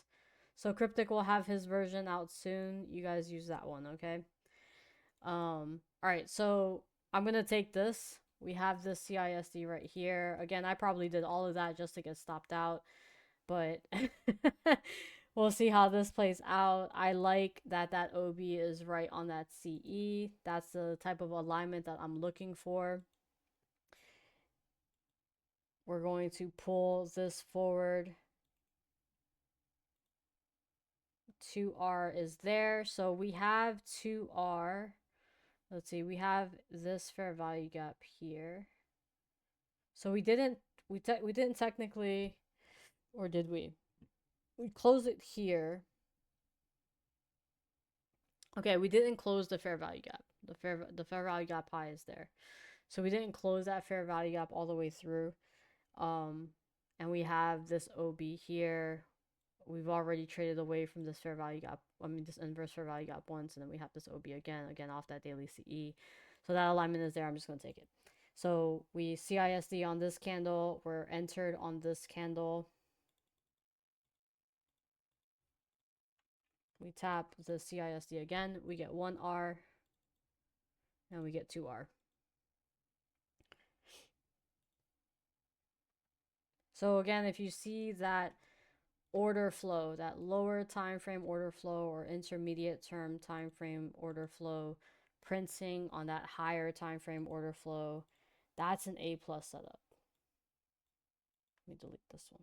So Cryptic will have his version out soon. You guys use that one, okay? Alright, so I'm gonna take this. We have this CISD right here. Again, I probably did all of that just to get stopped out, but we'll see how this plays out. I like that OB is right on that CE. That's the type of alignment that I'm looking for. We're going to pull this forward. 2R is there. So we have 2R. Let's see, we have this fair value gap here. So we didn't technically, or did we? We close it here. Okay, we didn't close the fair value gap. The fair value gap high is there. So we didn't close that fair value gap all the way through. And we have this OB here. We've already traded away from this fair value gap. I mean, this inverse fair value gap once, and then we have this OB again off that daily CE. So that alignment is there. I'm just going to take it. So we CISD on this candle. We're entered on this candle. We tap the CISD again. We get 1R. And we get 2R. So again, if you see that order flow, that lower time frame order flow or intermediate term time frame order flow printing on that higher time frame order flow, that's an A+ setup. Let me delete this one.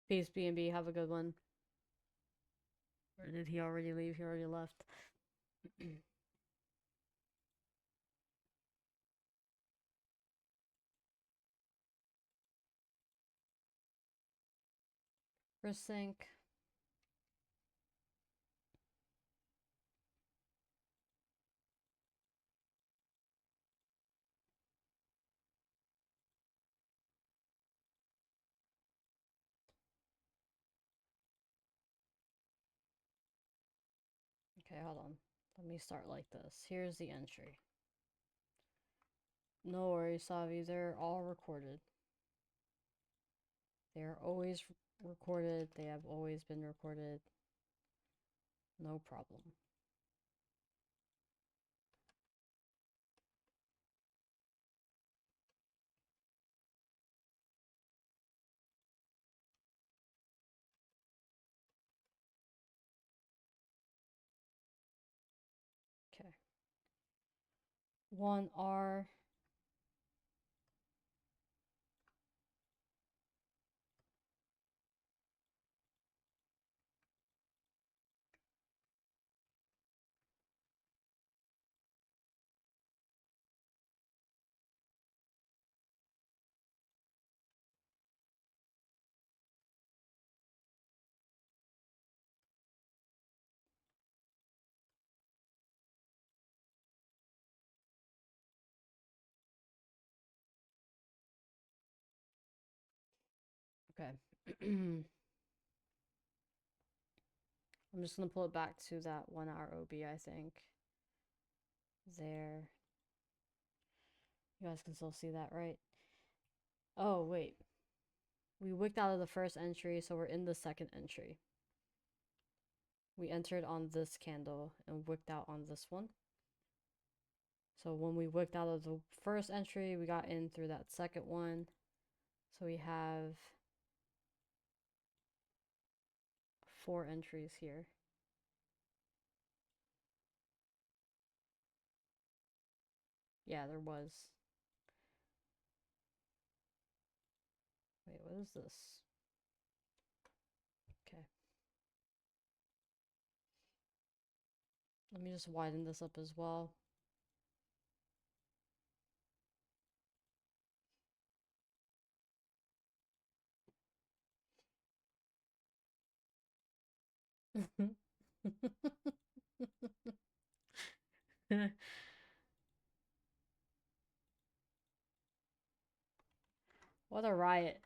Peace, B&B. Have a good one. Or did he already leave? He already left. Resync. Okay, hold on. Let me start like this. Here's the entry. No worries, Savi. They're all recorded. They are always recorded. They have always been recorded. No problem. Okay. 1R. Okay. I'm just going to pull it back to that 1 hour OB, I think. There. You guys can still see that, right? Oh, wait. We wicked out of the first entry, so we're in the second entry. We entered on this candle and wicked out on this one. So when we wicked out of the first entry, we got in through that second one. So we have 4 entries here. Yeah, there was. Wait, what is this? Okay. Let me just widen this up as well. What a riot.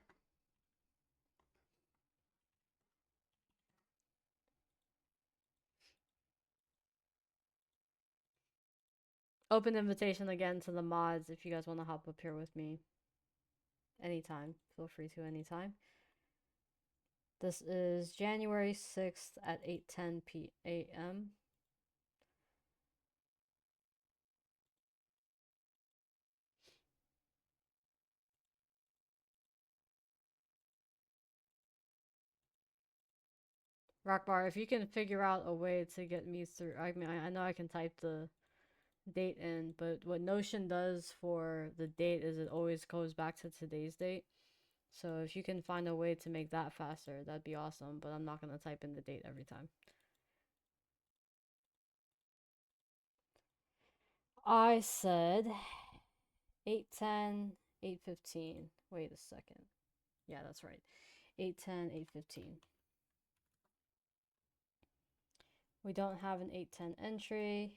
Open invitation again to the mods if you guys want to hop up here with me. Anytime. Feel free to anytime. This is January 6th at 8:10 p.m. Rockbar, if you can figure out a way to get me through, I mean, I know I can type the date in, but what Notion does for the date is it always goes back to today's date. So if you can find a way to make that faster, that'd be awesome, but I'm not going to type in the date every time. I said 8:10, 8:15. Wait a second. Yeah, that's right. 8:10, 8:15. We don't have an 8:10 entry.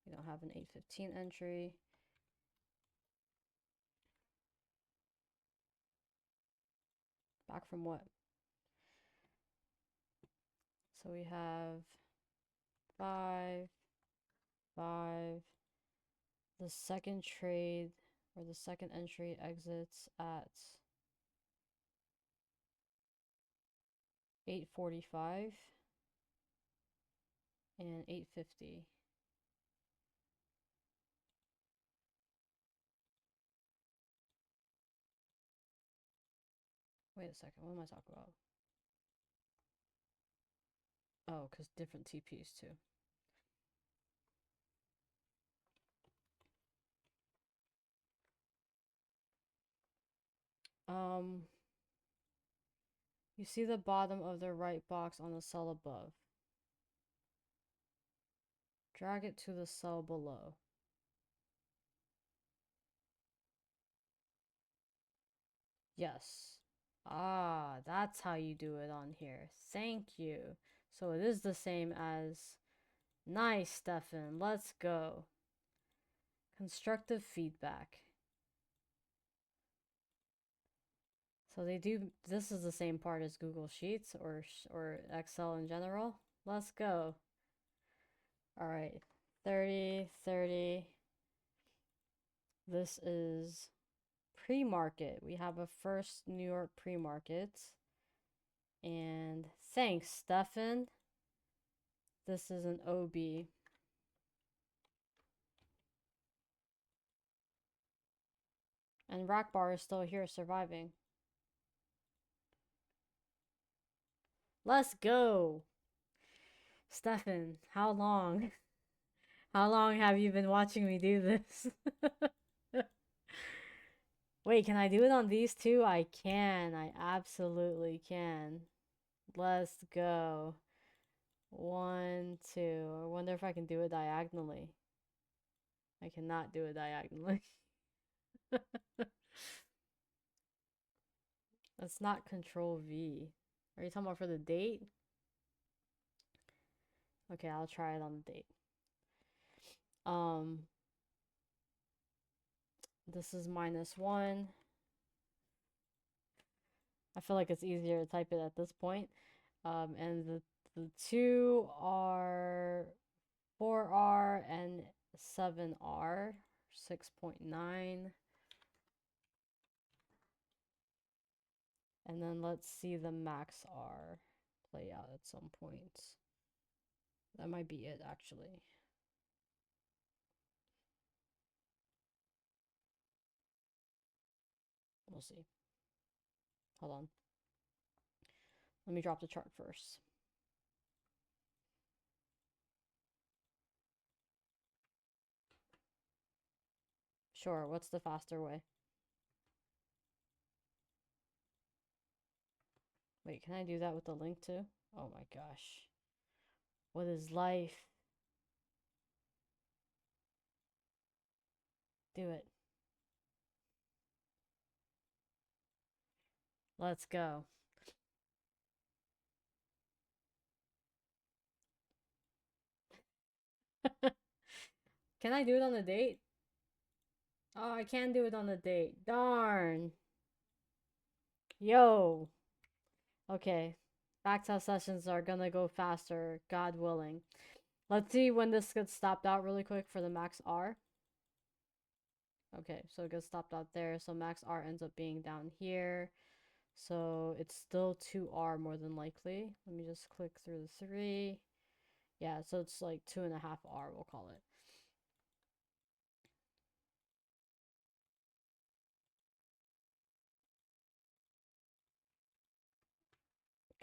We don't have an 8:15 entry. Back from what? So we have 5, 5. The second trade or the second entry exits at 8:45 and 8:50. Wait a second, what am I talking about? Oh, because different TPs too. You see the bottom of the right box on the cell above. Drag it to the cell below. Yes. Ah, that's how you do it on here. Thank you. So it is the same as nice, Stefan. Let's go. Constructive feedback. So they do, this is the same part as Google Sheets or Excel in general. Let's go. All right. 30, 30. This is pre-market. We have a first New York pre-market. And thanks, Stefan. This is an OB. And Rock Bar is still here surviving. Let's go. Stefan, how long? How long have you been watching me do this? Wait, can I do it on these two? I can. I absolutely can. Let's go. 1, 2. I wonder if I can do it diagonally. I cannot do it diagonally. That's not Control V. Are you talking about for the date? Okay, I'll try it on the date. This is -1. I feel like it's easier to type it at this point. And the two are 4R and 7R, 6.9. And then let's see the max R play out at some point. That might be it, actually. We'll see. Hold on. Let me drop the chart first. Sure, what's the faster way? Wait, can I do that with the link too? Oh my gosh. What is life? Do it. Let's go. Can I do it on the date? Oh, I can't do it on the date. Darn. Yo. Okay. Backtest sessions are gonna go faster, God willing. Let's see when this gets stopped out really quick for the max R. Okay, so it gets stopped out there. So max R ends up being down here. So it's still 2R more than likely. Let me just click through the 3. Yeah, so it's like 2.5R, we'll call it.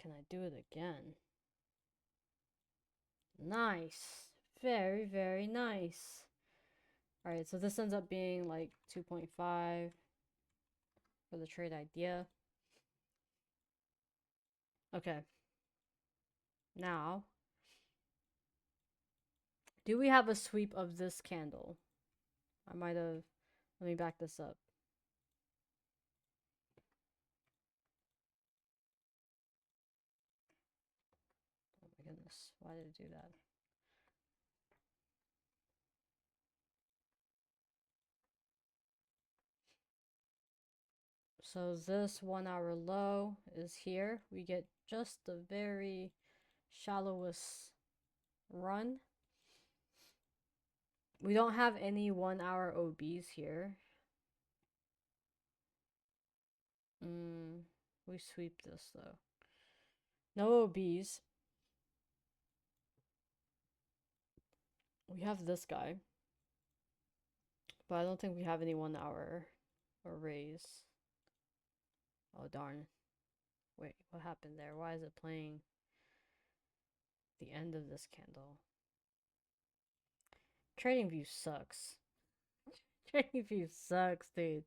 Can I do it again? Nice. Very, very nice. Alright, so this ends up being like 2.5 for the trade idea. Okay. Now, do we have a sweep of this candle? I might have... Let me back this up. Oh my goodness. Why did it do that? So this 1 hour low is here. We get just the very shallowest run. We don't have any 1 hour OBs here. We sweep this though. No OBs. We have this guy. But I don't think we have any 1 hour arrays. Oh darn. Wait, what happened there? Why is it playing the end of this candle? Trading View sucks. Trading View sucks, dude.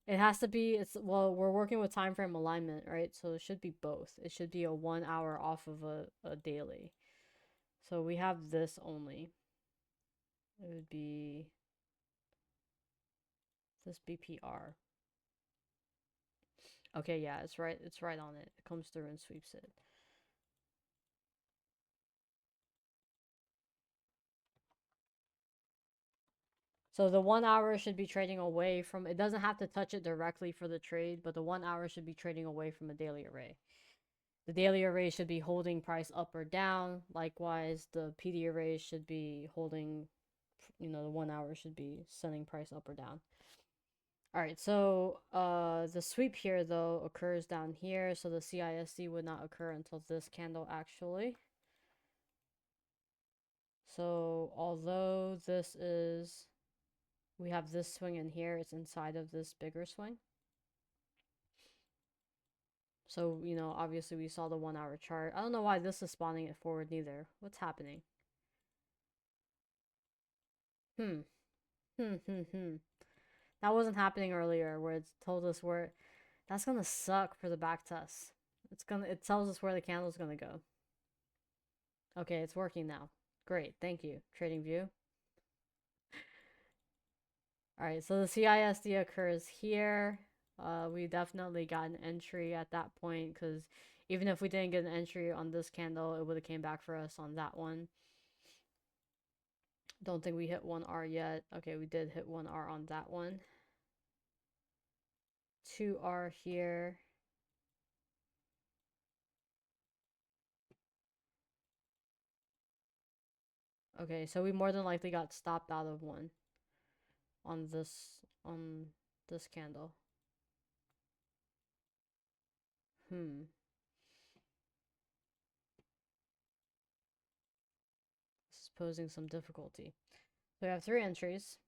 It has to be, well, we're working with time frame alignment, right? So it should be both. It should be a 1 hour off of a daily. So we have this only. It would be This BPR. Okay, yeah, it's right. It's right on it. It comes through and sweeps it. So the 1 hour should be trading away from, it doesn't have to touch it directly for the trade, but the 1 hour should be trading away from a daily array. The daily array should be holding price up or down. Likewise, the PD array should be holding, the 1 hour should be sending price up or down. All right, so the sweep here though occurs down here, so the CISD would not occur until this candle actually. So although this is, we have this swing in here, it's inside of this bigger swing. So, obviously we saw the 1 hour chart. I don't know why this is spawning it forward neither. What's happening? Hmm. That wasn't happening earlier where it told us where, that's gonna suck for the back test. It tells us where the candle's gonna go. Okay, it's working now. Great, thank you. Trading view. Alright, so the CISD occurs here. We definitely got an entry at that point because even if we didn't get an entry on this candle, it would have came back for us on that one. Don't think we hit 1R yet. Okay, we did hit 1R on that one. 2R here. Okay, so we more than likely got stopped out of one on this candle. This is posing some difficulty. So we have 3 entries.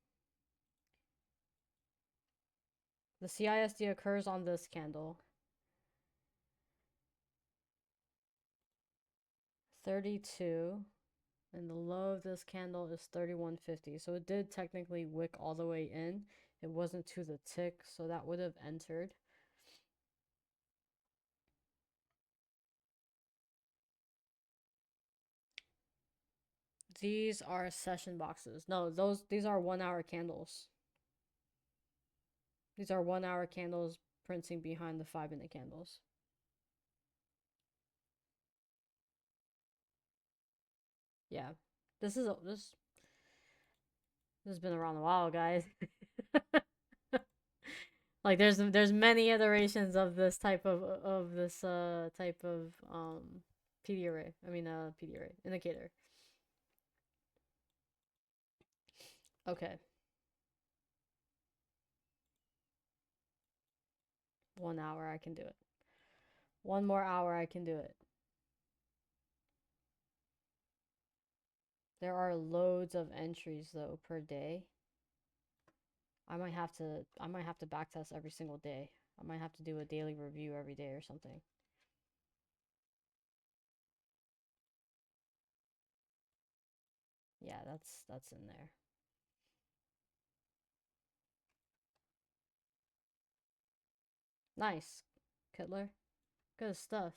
The CISD occurs on this candle. 32. And the low of this candle is 31.50. So it did technically wick all the way in. It wasn't to the tick, so that would have entered. These are session boxes. No, these are 1 hour candles. These are 1 hour candles printing behind the 5-minute candles. Yeah. This has been around a while, guys. Like there's many iterations of this type of this type of PD array. I mean PD array indicator. Okay. 1 hour I can do it. 1 more hour I can do it. There are loads of entries though per day. I might have to backtest every single day. I might have to do a daily review every day or something. Yeah, that's in there. Nice. Kittler. Good stuff.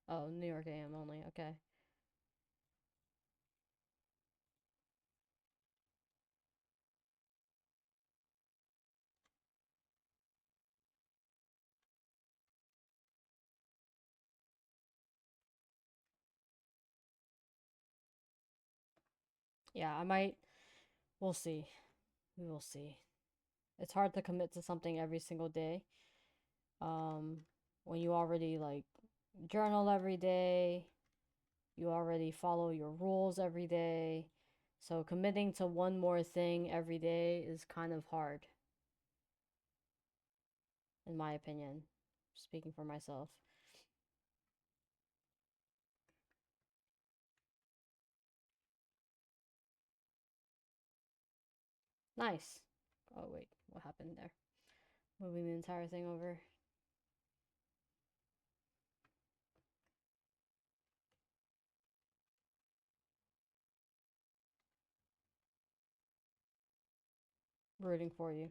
Oh, New York AM only. Okay. Yeah, I might. We'll see. We will see. It's hard to commit to something every single day. When you already like journal every day, you already follow your rules every day. So committing to one more thing every day is kind of hard, in my opinion. Speaking for myself. Nice. Oh, wait. What happened there? Moving the entire thing over. Rooting for you.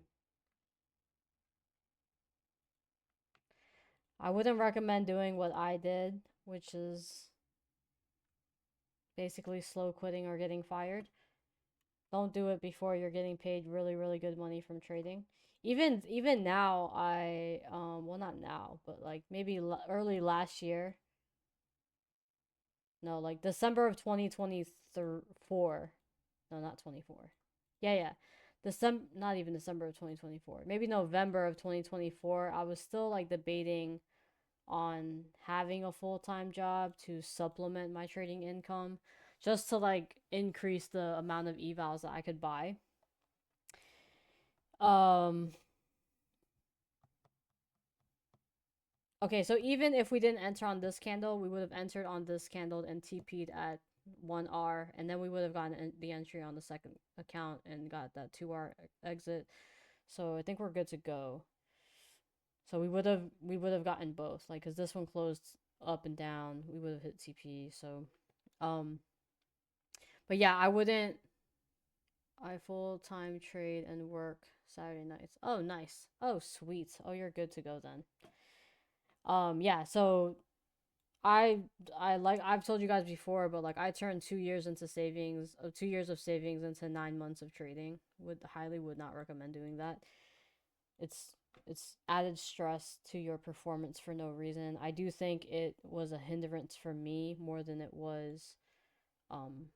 I wouldn't recommend doing what I did, which is basically slow quitting or getting fired. Don't do it before you're getting paid really, really good money from trading. Even now, well, not now, but like maybe early last year. No, like December of 2024. No, not 24. Yeah, yeah. December, not even December of 2024. Maybe November of 2024. I was still like debating on having a full-time job to supplement my trading income, just to like increase the amount of evals that I could buy. Um okay, so even if we didn't enter on this candle, we would have entered on this candle and TP'd at 1R, and then we would have gotten the entry on the second account and got that 2R exit. So I think we're good to go. So we would have gotten both, like, because this one closed up and down, we would have hit TP. So um but yeah, I wouldn't. I full-time trade and work Saturday nights. Oh, nice. Oh, sweet. Oh, you're good to go then. Yeah, so I I like I've told you guys before, but like I turned 2 years into savings, 2 years of savings into 9 months of trading. Would not recommend doing that. It's it's added stress to your performance for no reason. I do think it was a hindrance for me more than it was um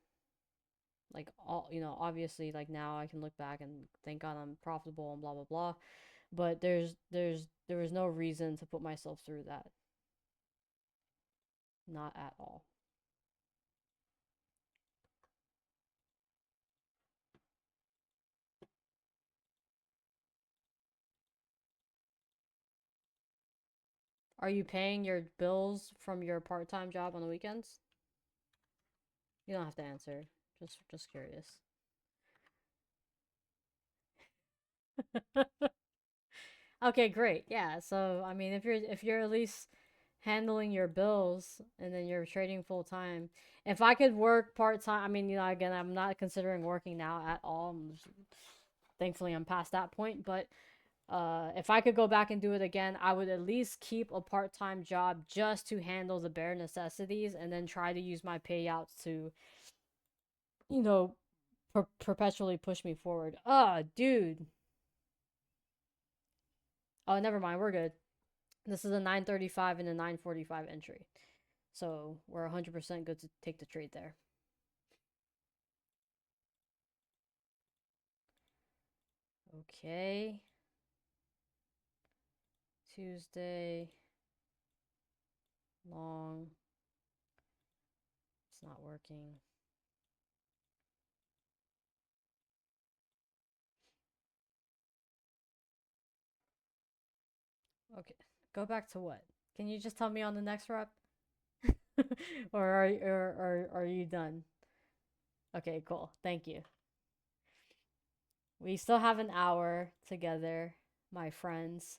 like, all, obviously, like, now I can look back and thank God I'm profitable and blah blah blah. But there was no reason to put myself through that. Not at all. Are you paying your bills from your part-time job on the weekends? You don't have to answer. Just curious. Okay, great. Yeah. So, I mean, if you're at least handling your bills and then you're trading full time, if I could work part time, I mean, again, I'm not considering working now at all. Thankfully, I'm past that point. But if I could go back and do it again, I would at least keep a part time job just to handle the bare necessities, and then try to use my payouts to, you know, perpetually push me forward. Dude. Oh, never mind. We're good. This is a 935 and a 945 entry. So we're 100% good to take the trade there. Okay. Tuesday. Long. It's not working. Okay. Go back to what? Can you just tell me on the next rep? Or are you done? Okay, cool. Thank you. We still have an hour together, my friends.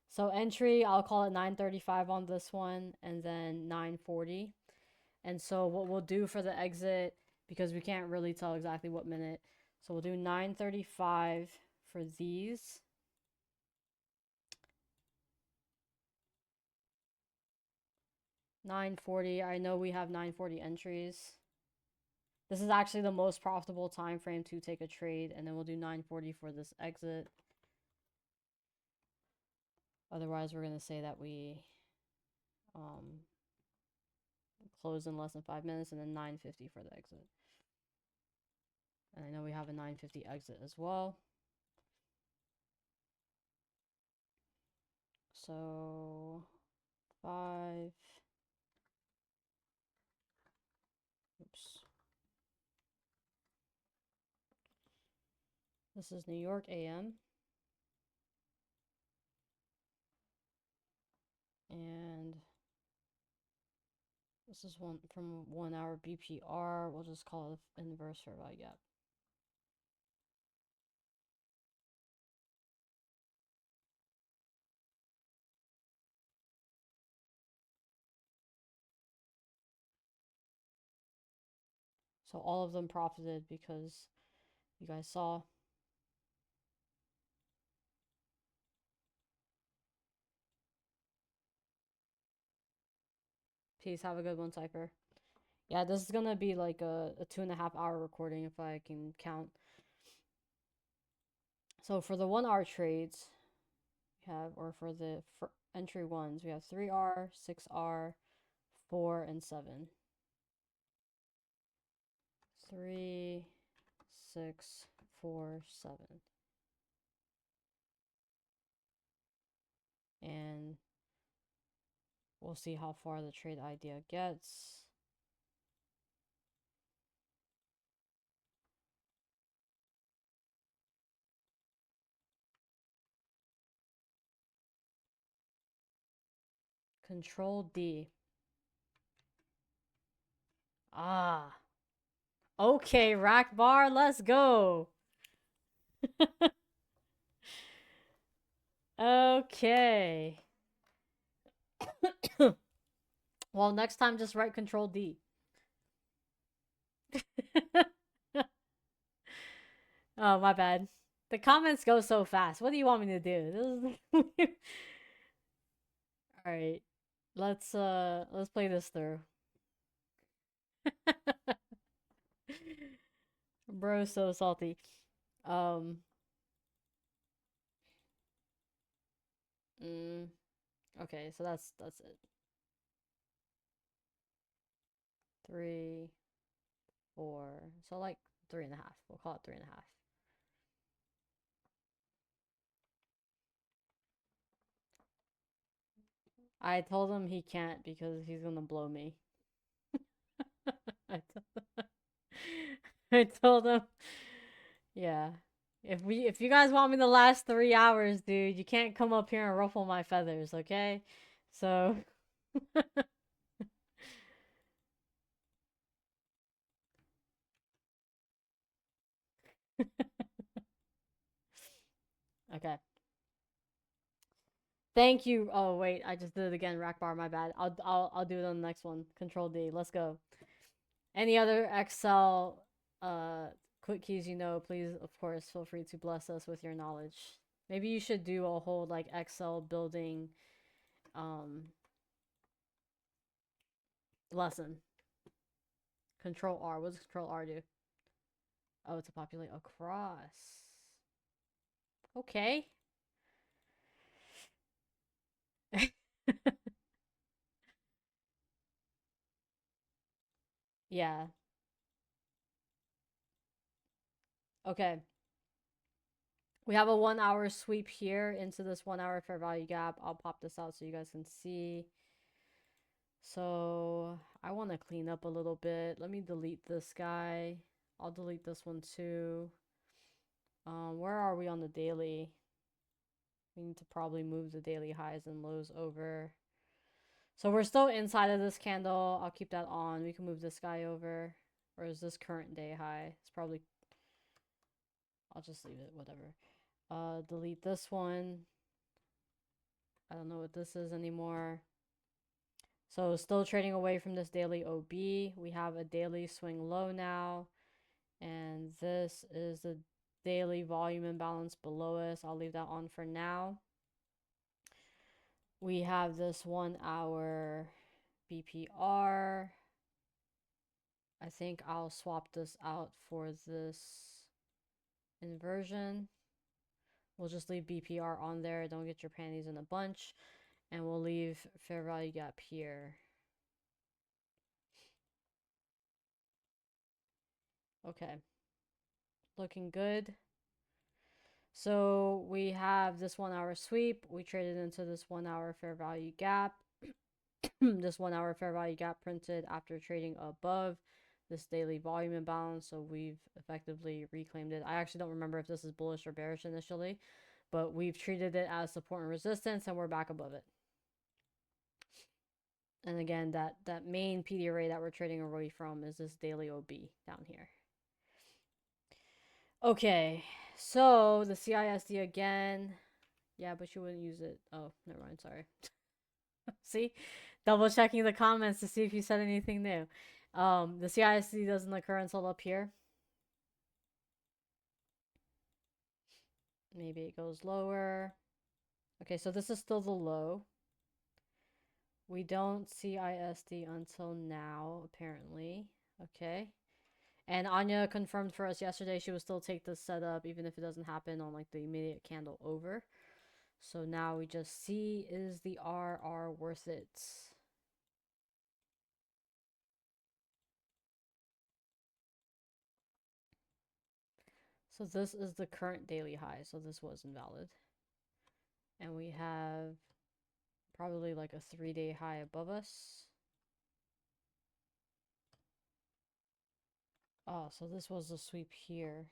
So entry, I'll call it 9:35 on this one, and then 9:40. And so what we'll do for the exit, because we can't really tell exactly what minute, so we'll do 9:35 for these. 9:40. I know we have 9:40 entries. This is actually the most profitable time frame to take a trade, and then we'll do 9:40 for this exit. Otherwise, we're gonna say that we um, close in less than 5 minutes, and then 9:50 for the exit. And I know we have a 9:50 exit as well. So 5. Oops. This is New York AM. And this is one from 1 hour BPR. We'll just call it inverse for about gap. So all of them profited because you guys saw. Peace. Have a good one, Cypher. Yeah, this is gonna be like a 2.5 hour recording if I can count. So for the 1 hour trades, we have, or for the entry ones, we have 3R, 6R, 4, and 7. 3, 6, 4, 7. And we'll see how far the trade idea gets. Control D. Ah. Okay, rack bar, let's go. Okay. Well, next time just write Control D. Oh, my bad. The comments go so fast. What do you want me to do? All right. Let's play this through. Bro, so salty. Um mm, okay, so that's it. 3, 4. So like 3.5. We'll call it 3.5. I told him he can't because he's gonna blow me. I told him, yeah. If you guys want me to last 3 hours, dude, you can't come up here and ruffle my feathers, okay? So okay. Thank you. Oh wait, I just did it again. Rack bar, my bad. I'll do it on the next one. Control D. Let's go. Any other Excel quick keys you know, please of course feel free to bless us with your knowledge. Maybe you should do a whole like Excel building um lesson. Control R. What does Control R do? Oh, to populate across. Okay. Yeah. Okay. We have a 1 hour sweep here into this 1 hour fair value gap. I'll pop this out so you guys can see. So I want to clean up a little bit. Let me delete this guy. I'll delete this one too. Where are we on the daily? We need to probably move the daily highs and lows over. So we're still inside of this candle. I'll keep that on. We can move this guy over. Or is this current day high? It's probably... I'll just leave it, whatever. Delete this one. I don't know what this is anymore. So still trading away from this daily OB. We have a daily swing low now. And this is the daily volume imbalance below us. I'll leave that on for now. We have this 1 hour BPR. I think I'll swap this out for this inversion. We'll just leave BPR on there. Don't get your panties in a bunch. And we'll leave fair value gap here. Okay. Looking good. So we have this 1 hour sweep. We traded into this 1 hour fair value gap. This 1 hour fair value gap printed after trading above this daily volume imbalance. So we've effectively reclaimed it. I actually don't remember if this is bullish or bearish initially, but we've treated it as support and resistance and we're back above it. And again, that main PD array that we're trading away from is this daily OB down here. Okay, so the CISD again. Yeah, but you wouldn't use it. Oh, never mind, sorry. See? Double checking the comments to see if you said anything new. The CISD doesn't occur until up here. Maybe it goes lower. Okay, so this is still the low. We don't see ISD until now, apparently. Okay. And Anya confirmed for us yesterday she will still take this setup even if it doesn't happen on like the immediate candle over. So now we just see, is the RR worth it? So this is the current daily high, so this was invalid. And we have probably like a 3-day high above us. Oh, so this was the sweep here.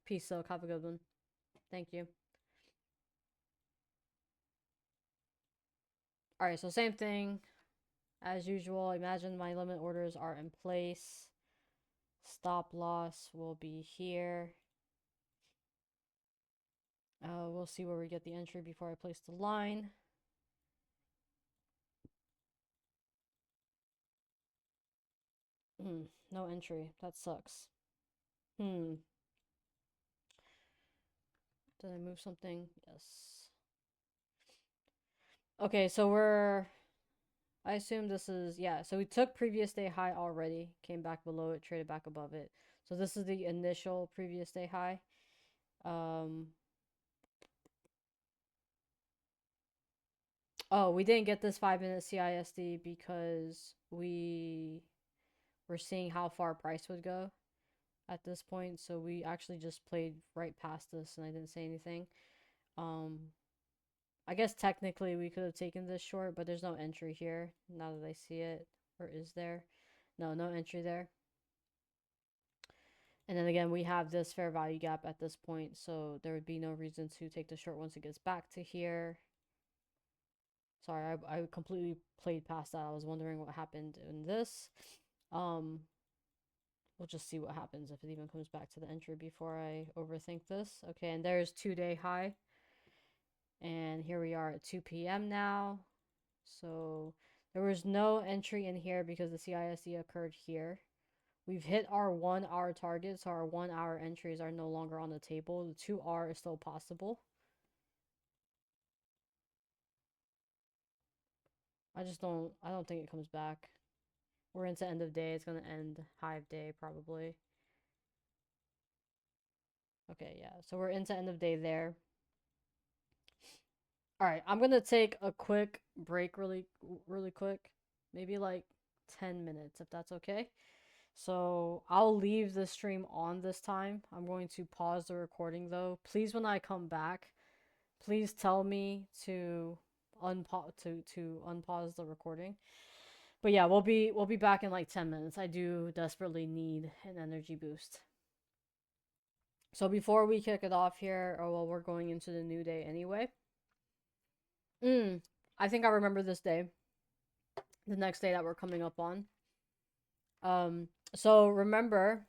Peace, Silk. Have a good one. Thank you. Alright, so same thing. As usual, imagine my limit orders are in place. Stop loss will be here. We'll see where we get the entry before I place the line. No entry. That sucks. Did I move something? Yes. Okay, so I assume this is, yeah, so we took previous day high already, came back below it, traded back above it. So this is the initial previous day high. Oh, we didn't get this 5-minute CISD because we were seeing how far price would go at this point. So we actually just played right past this and I didn't say anything. I guess technically we could have taken this short, but there's no entry here now that I see it. Or is there? No, no entry there. And then again, we have this fair value gap at this point, so there would be no reason to take the short once it gets back to here. Sorry, I completely played past that. I was wondering what happened in this. We'll just see what happens if it even comes back to the entry before I overthink this. Okay, and there's 2-day high. And here we are at 2 p.m. now. So there was no entry in here because the CISD occurred here. We've hit our 1 hour target, so our 1 hour entries are no longer on the table. The 2R is still possible. I don't think it comes back. We're into end of day. It's gonna end high of day probably. Okay, yeah. So we're into end of day there. All right, I'm gonna take a quick break, really quick, maybe like 10 minutes, if that's okay. So I'll leave the stream on this time. I'm going to pause the recording though. Please, when I come back, please tell me to unpause the recording. But yeah, we'll be back in like 10 minutes. I do desperately need an energy boost. So before we kick it off here, or well, we're going into the new day anyway. I think I remember this day. The next day that we're coming up on. So remember,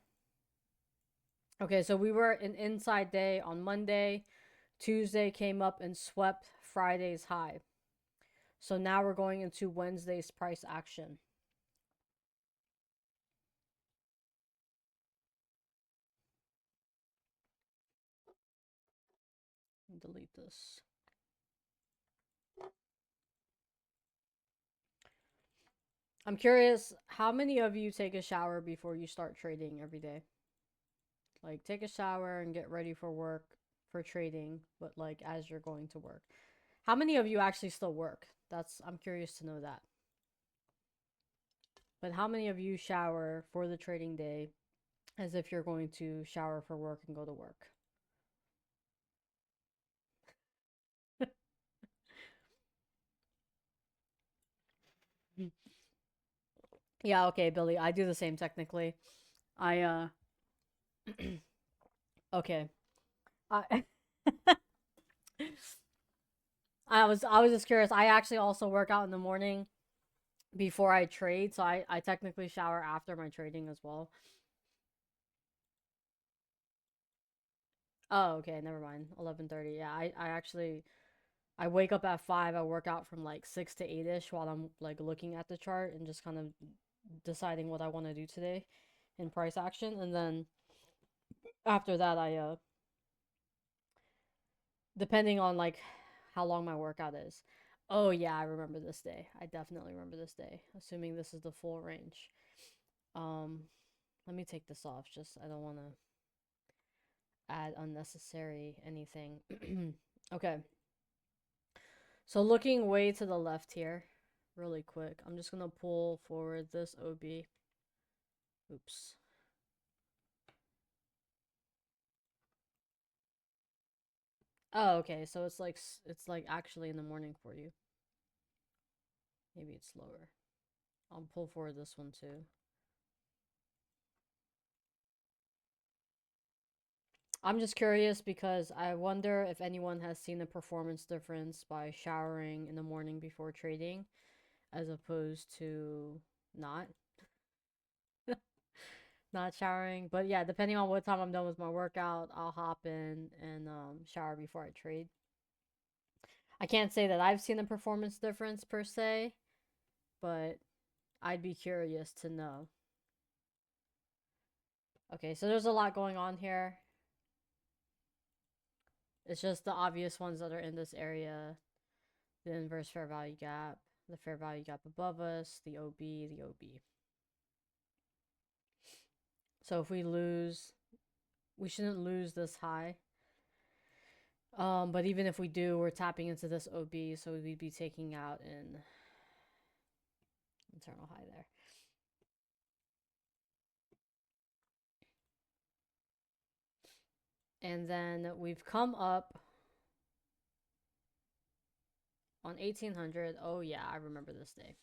okay, so we were an inside day on Monday. Tuesday came up and swept Friday's high. So now we're going into Wednesday's price action. Delete this. I'm curious, how many of you take a shower before you start trading every day? Like, take a shower and get ready for work for trading, but like as you're going to work. How many of you actually still work? I'm curious to know that. But how many of you shower for the trading day as if you're going to shower for work and go to work? Yeah, okay, Billy. I do the same technically. I okay. I I was just curious. I actually also work out in the morning before I trade, so I technically shower after my trading as well. Oh, okay, never mind. 11:30. Yeah, I actually I wake up at 5. I work out from like 6 to 8ish while I'm like looking at the chart and just kind of deciding what I want to do today in price action, and then after that I depending on like how long my workout is. Oh yeah, I remember this day. I definitely remember this day. Assuming this is the full range. Um, let me take this off. Just I don't want to add unnecessary anything. Okay. So looking way to the left here, really quick. I'm just gonna pull forward this OB. Oops. Oh, okay. So it's like actually in the morning for you. Maybe it's slower. I'll pull forward this one too. I'm just curious because I wonder if anyone has seen a performance difference by showering in the morning before trading as opposed to not not showering. But yeah, depending on what time I'm done with my workout, I'll hop in and shower before I trade. I can't say that I've seen a performance difference per se, but I'd be curious to know. Okay, so there's a lot going on here. It's just the obvious ones that are in this area. The inverse fair value gap, the fair value gap above us, the OB, the OB. So if we lose, we shouldn't lose this high. But even if we do, we're tapping into this OB, so we'd be taking out an internal high there. And then we've come up on 1800. Oh yeah, I remember this day.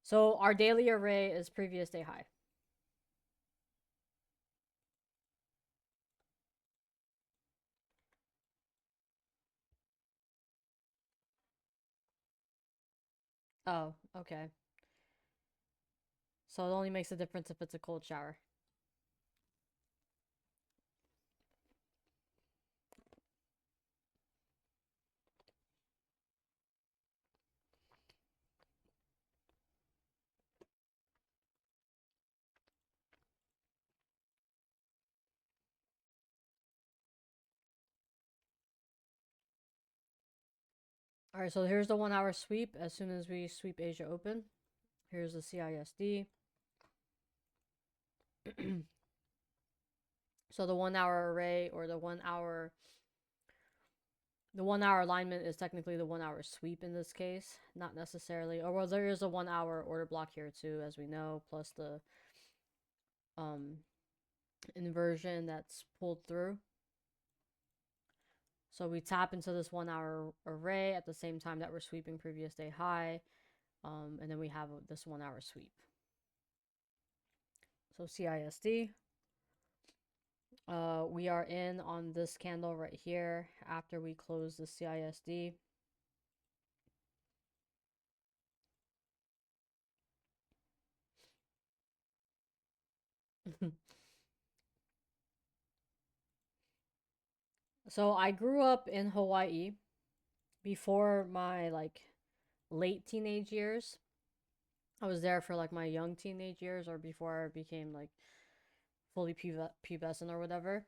So our daily array is previous day high. Oh, okay. So it only makes a difference if it's a cold shower. All right, so here's the 1 hour sweep as soon as we sweep Asia open. Here's the CISD. So the 1 hour array or the 1 hour alignment is technically the 1 hour sweep in this case, not necessarily. Or well, there is a 1 hour order block here too, as we know, plus the um inversion that's pulled through. So we tap into this 1 hour array at the same time that we're sweeping previous day high. And then we have this 1 hour sweep. So CISD. We are in on this candle right here after we close the CISD. So I grew up in Hawaii before my like late teenage years. I was there for like my young teenage years or before I became like fully pubescent or whatever.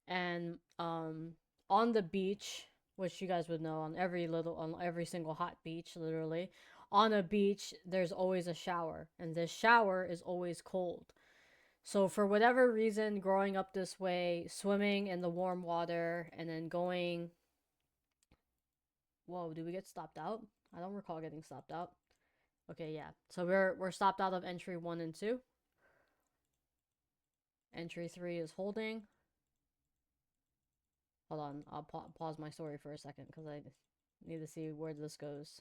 And on the beach, which you guys would know, on every single hot beach, literally, on a beach, there's always a shower, and this shower is always cold. So for whatever reason, growing up this way, swimming in the warm water and then going. Whoa, did we get stopped out? I don't recall getting stopped out. Okay, yeah. So we're stopped out of entry 1 and 2. Entry 3 is holding. Hold on, I'll pause my story for a second because I need to see where this goes.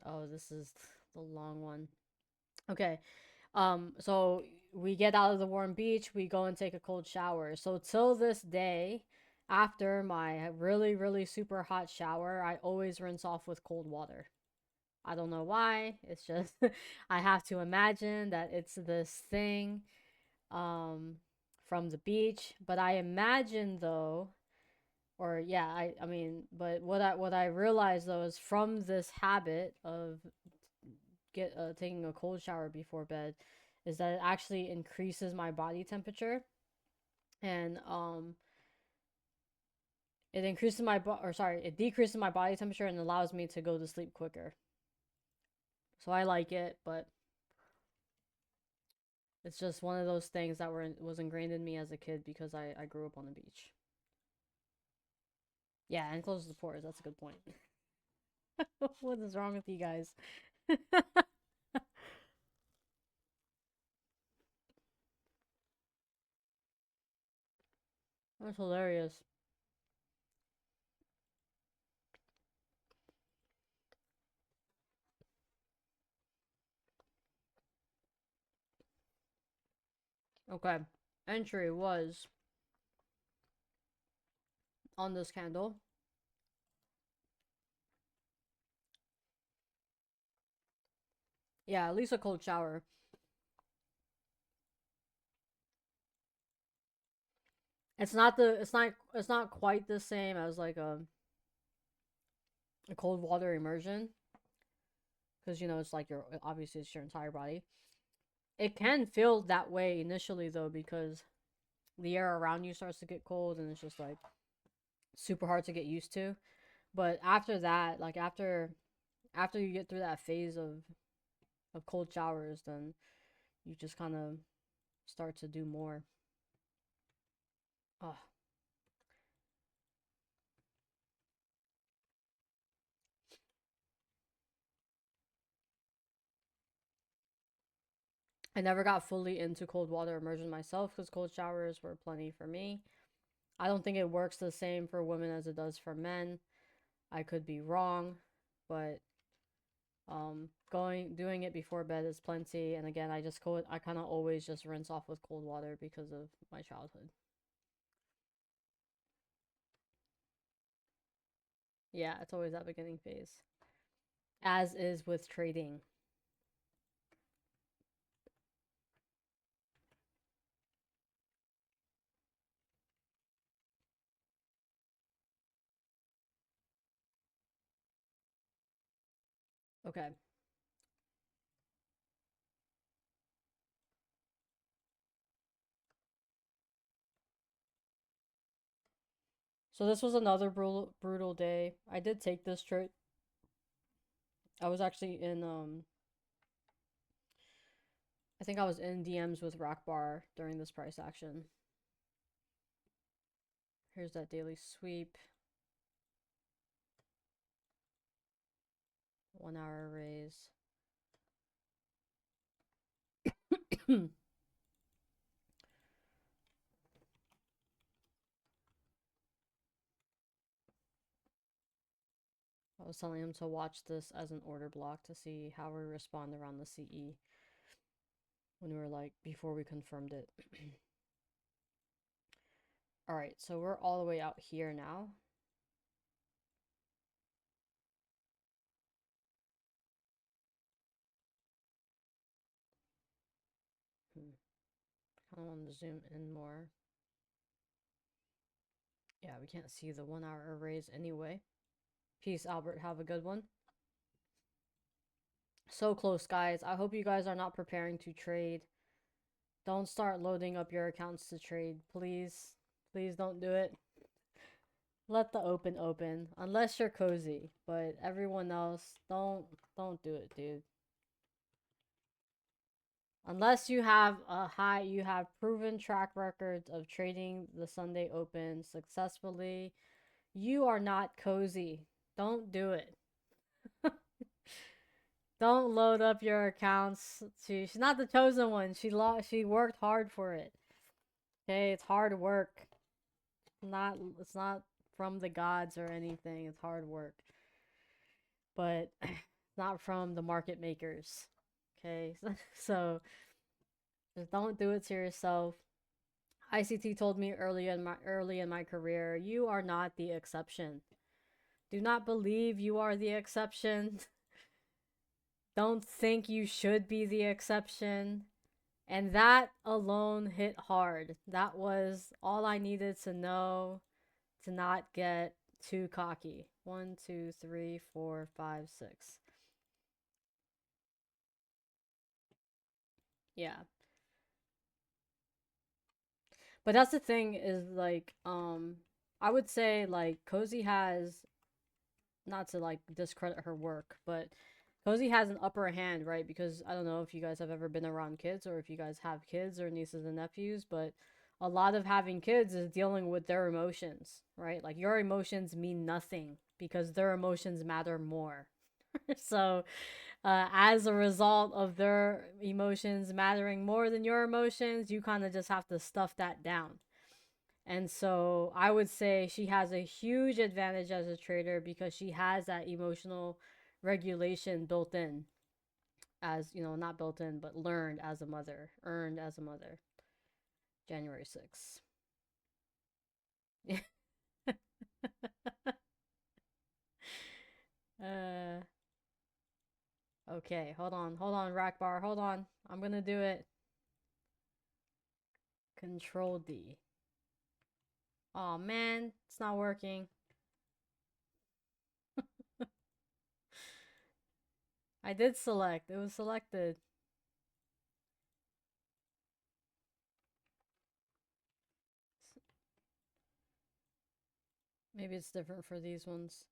Oh, this is the long one. Okay. So we get out of the warm beach, we go and take a cold shower. So till this day, after my really, really super hot shower, I always rinse off with cold water. I don't know why. It's just I have to imagine that it's this thing from the beach, but I imagine though or yeah, I mean, but what I realized though is from this habit of taking a cold shower before bed is that it actually increases my body temperature and It it decreases my body temperature and allows me to go to sleep quicker. So I like it, but it's just one of those things that was ingrained in me as a kid because I grew up on the beach. Yeah, and closes the pores. That's a good point. What is wrong with you guys? That's hilarious. Okay. Entry was on this candle. Yeah, at least a cold shower. It's not quite the same as like a cold water immersion because it's like your obviously it's your entire body. It can feel that way initially though because the air around you starts to get cold and it's just like super hard to get used to. But after that, like after you get through that phase of cold showers, then you just kind of start to do more. Oh, I never got fully into cold water immersion myself because cold showers were plenty for me. I don't think it works the same for women as it does for men. I could be wrong, but going doing it before bed is plenty. And again, I kind of always just rinse off with cold water because of my childhood. Yeah, it's always that beginning phase. As is with trading. Okay. So this was another brutal day. I did take this trade. I was actually in I think I was in DMs with Rockbar during this price action. Here's that daily sweep. 1 hour raise. I was telling him to watch this as an order block to see how we respond around the CE when we were like before we confirmed it. All right, so we're all the way out here now. I want to zoom in more. Yeah, we can't see the 1 hour arrays anyway. Peace, Albert. Have a good one. So close, guys. I hope you guys are not preparing to trade. Don't start loading up your accounts to trade. Please. Please don't do it. Let the open unless you're cozy, but everyone else don't do it, dude. Unless you have proven track records of trading the Sunday Open successfully, you are not cozy. Don't do it. Don't load up your accounts. She's not the chosen one. She worked hard for it. Okay, it's hard work. It's not from the gods or anything. It's hard work. But not from the market makers. Okay? So just don't do it to yourself. ICT told me early in my career, you are not the exception. Do not believe you are the exception. Don't think you should be the exception. And that alone hit hard. That was all I needed to know to not get too cocky. 1, 2, 3, 4, 5, 6. Yeah. But that's the thing is like, I would say like Cozy has, not to like discredit her work, but Cozy has an upper hand, right? Because I don't know if you guys have ever been around kids or if you guys have kids or nieces and nephews, but a lot of having kids is dealing with their emotions, right? Like your emotions mean nothing because their emotions matter more. So, as a result of their emotions mattering more than your emotions, you kind of just have to stuff that down. And so I would say she has a huge advantage as a trader because she has that emotional regulation built in, as you know, not built in, but learned as a mother, earned as a mother. January 6th. uh, okay, hold on, rack bar, hold on. I'm gonna do it. Control D. Oh man, it's not working. I did select. It was selected. Maybe it's different for these ones.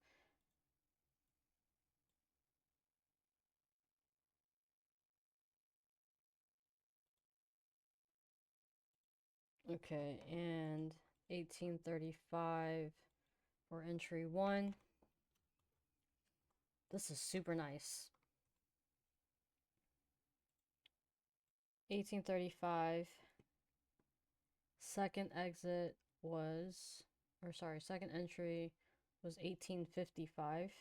Okay, and 1835 for entry 1. This is super nice. 1835. Second exit was, or sorry, second entry was 1855.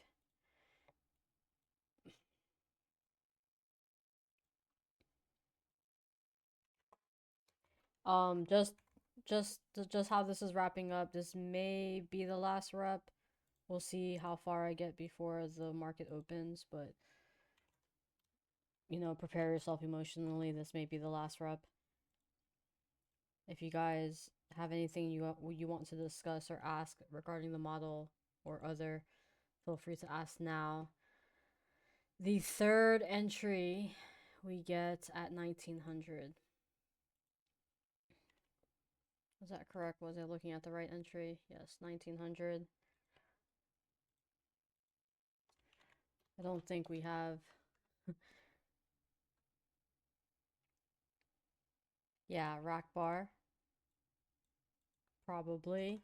Um, just, just how this is wrapping up. This may be the last rep. We'll see how far I get before the market opens, but you know, prepare yourself emotionally. This may be the last rep. If you guys have anything you want to discuss or ask regarding the model or other, feel free to ask now. The third entry we get at 1900. Was that correct? Was I looking at the right entry? Yes, 1900. I don't think we have. Yeah, rack bar. Probably.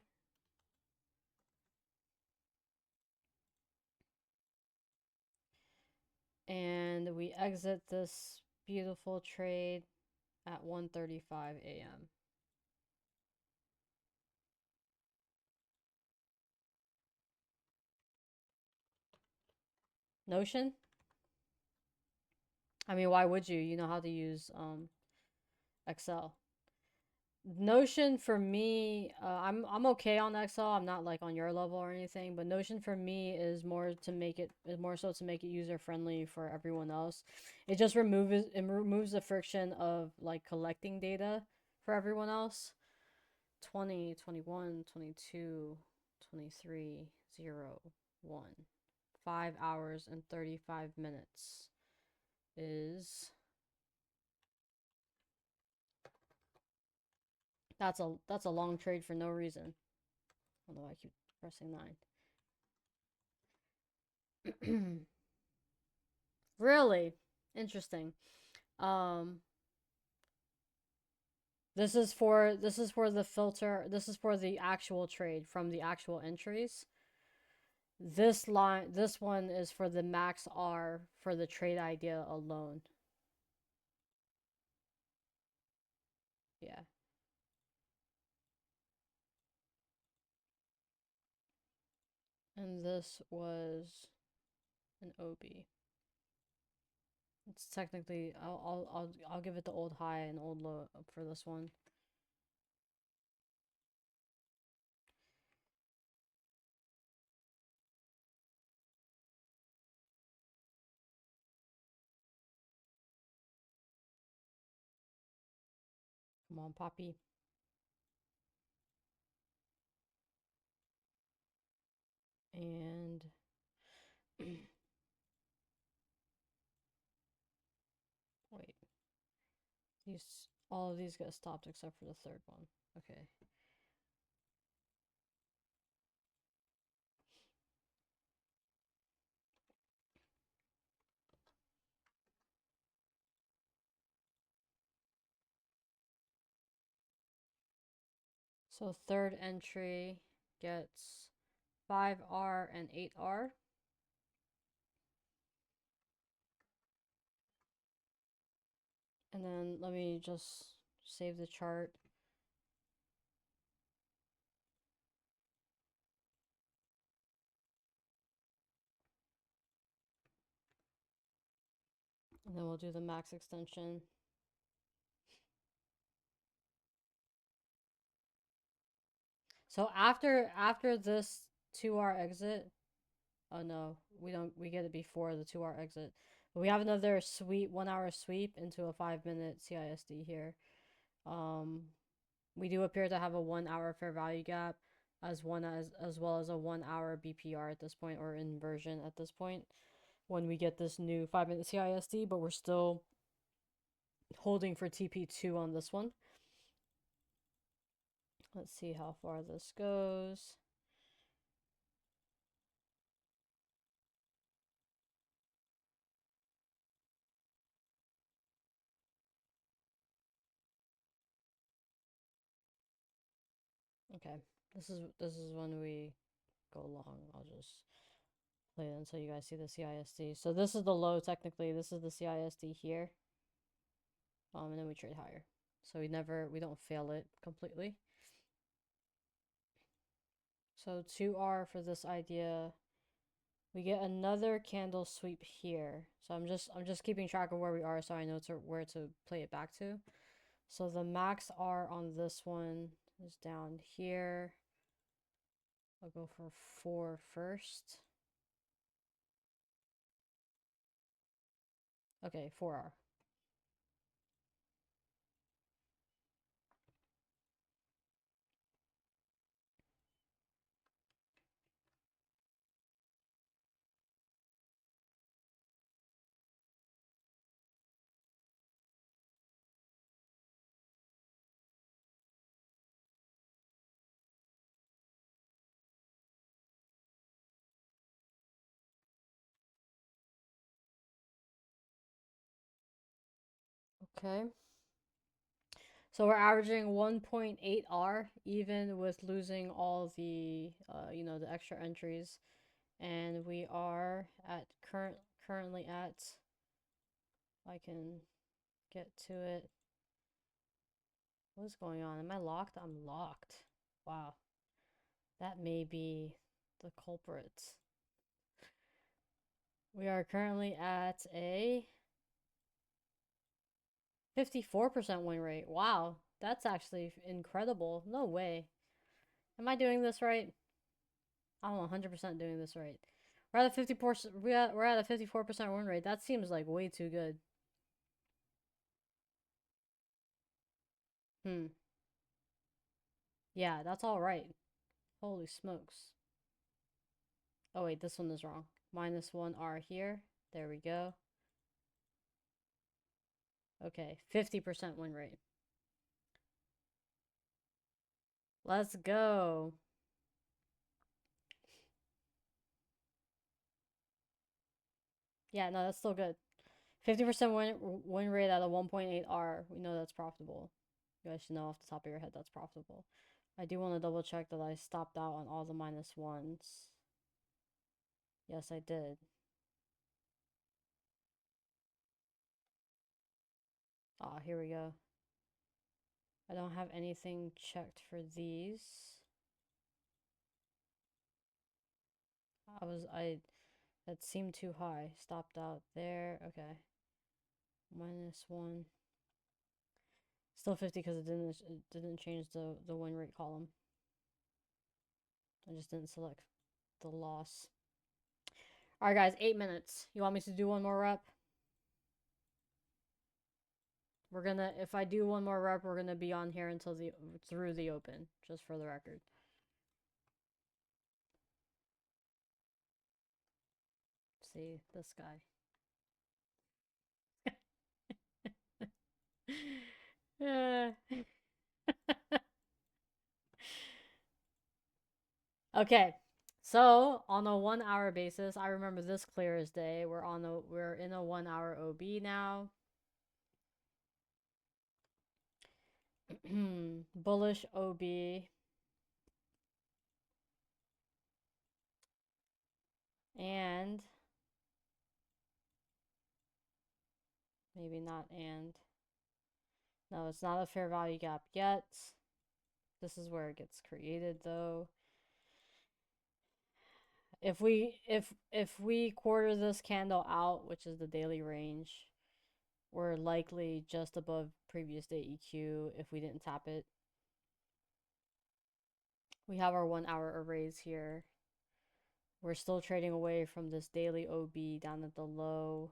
And we exit this beautiful trade at 1:35 a.m. Notion? I mean, why would you? You know how to use Excel. Notion for me, I'm okay on Excel. I'm not like on your level or anything, but Notion for me is more to make it is more so to make it user friendly for everyone else. It removes the friction of like collecting data for everyone else. 20, 21, 22, 23, 0, 1. 5 hours and 35 minutes is that's a long trade for no reason. Although I keep pressing 9. Really interesting. Um, this is for the filter. This is for the actual trade from the actual entries. This one is for the max R for the trade idea alone. Yeah. And this was an OB. It's technically I'll give it the old high and old low for this one. Come on, Poppy. And wait, these all of these get stopped except for the third one. Okay. So third entry gets 5R and 8R. And then let me just save the chart. And then we'll do the max extension. So after this 2R exit, oh no, we get it before the 2R exit. But we have another sweep, 1 hour sweep into a 5-minute CISD here. We do appear to have a 1 hour fair value gap as well as a 1 hour BPR at this point, or inversion at this point when we get this new 5-minute CISD, but we're still holding for TP2 on this one. Let's see how far this goes. Okay, this is when we go long. I'll just play it until you guys see the CISD. So this is the low technically. This is the CISD here. And then we trade higher. So we don't fail it completely. So 2R for this idea. We get another candle sweep here. So I'm just keeping track of where we are so I know where to play it back to. So the max R on this one is down here. I'll go for 4 first. Okay, 4R. Okay. So we're averaging 1.8 R even with losing all the the extra entries, and we are at currently at, I can get to it. What's going on? Am I locked? I'm locked. Wow. That may be the culprit. We are currently at a 54% win rate. Wow. That's actually incredible. No way. Am I doing this right? I'm 100% doing this right. We're at a 54%. We're at a 54% win rate. That seems like way too good. Yeah, that's all right. Holy smokes. Oh wait, this one is wrong. -1R here. There we go. Okay, 50% win rate. Let's go. Yeah, no, that's still good. 50% win rate at a 1.8 R. We know that's profitable. You guys should know off the top of your head that's profitable. I do want to double check that I stopped out on all the -1s. Yes, I did. Ah, here we go. I don't have anything checked for these. That seemed too high. Stopped out there. Okay. -1. Still 50 because it didn't change the win rate column. I just didn't select the loss. All right, guys, 8 minutes. You want me to do one more rep? If I do one more rep, we're gonna be on here until through the open, just for the record. See, this guy. Okay. So on a 1 hour basis, I remember this clear as day. We're in a 1 hour OB now. Bullish OB. and maybe not and. No, it's not a fair value gap yet. This is where it gets created though. If we quarter this candle out, which is the daily range, we're likely just above previous day EQ if we didn't tap it. We have our 1 hour arrays here. We're still trading away from this daily OB down at the low.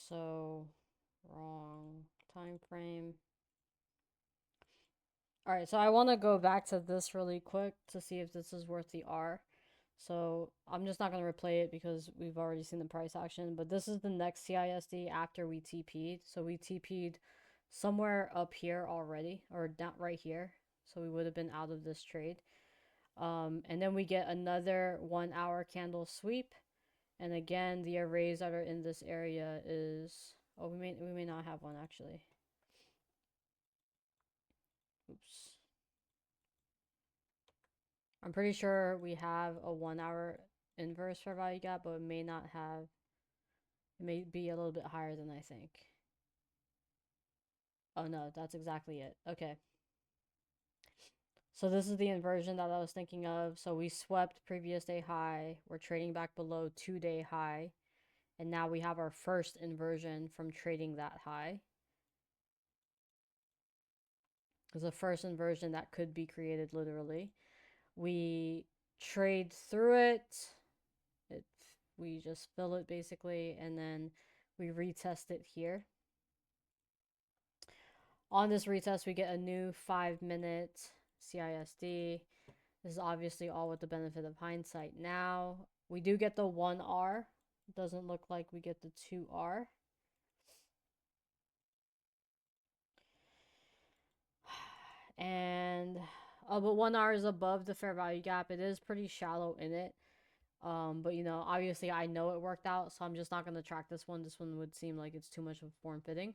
So, wrong time frame. All right, so I want to go back to this really quick to see if this is worth the R. So I'm just not going to replay it because we've already seen the price action, but this is the next CISD after we TP'd. So we TP'd somewhere up here already, or not right here. So we would have been out of this trade. And then we get another 1 hour candle sweep. And again, the arrays that are in this area is, oh, we may not have one actually. Oops. I'm pretty sure we have a 1 hour inverse fair value gap, but it may not have, it may be a little bit higher than I think. Oh no, that's exactly it. Okay. So this is the inversion that I was thinking of. So we swept previous day high. We're trading back below 2-day high. And now we have our first inversion from trading that high. It's the first inversion that could be created literally. We trade through it. We just fill it basically, and then we retest it here. On this retest, we get a new 5-minute CISD. This is obviously all with the benefit of hindsight now. We do get the 1R. Doesn't look like we get the 2R. And but 1R is above the fair value gap. It is pretty shallow in it. But you know, obviously I know it worked out, so I'm just not gonna track this one. This one would seem like it's too much of form fitting.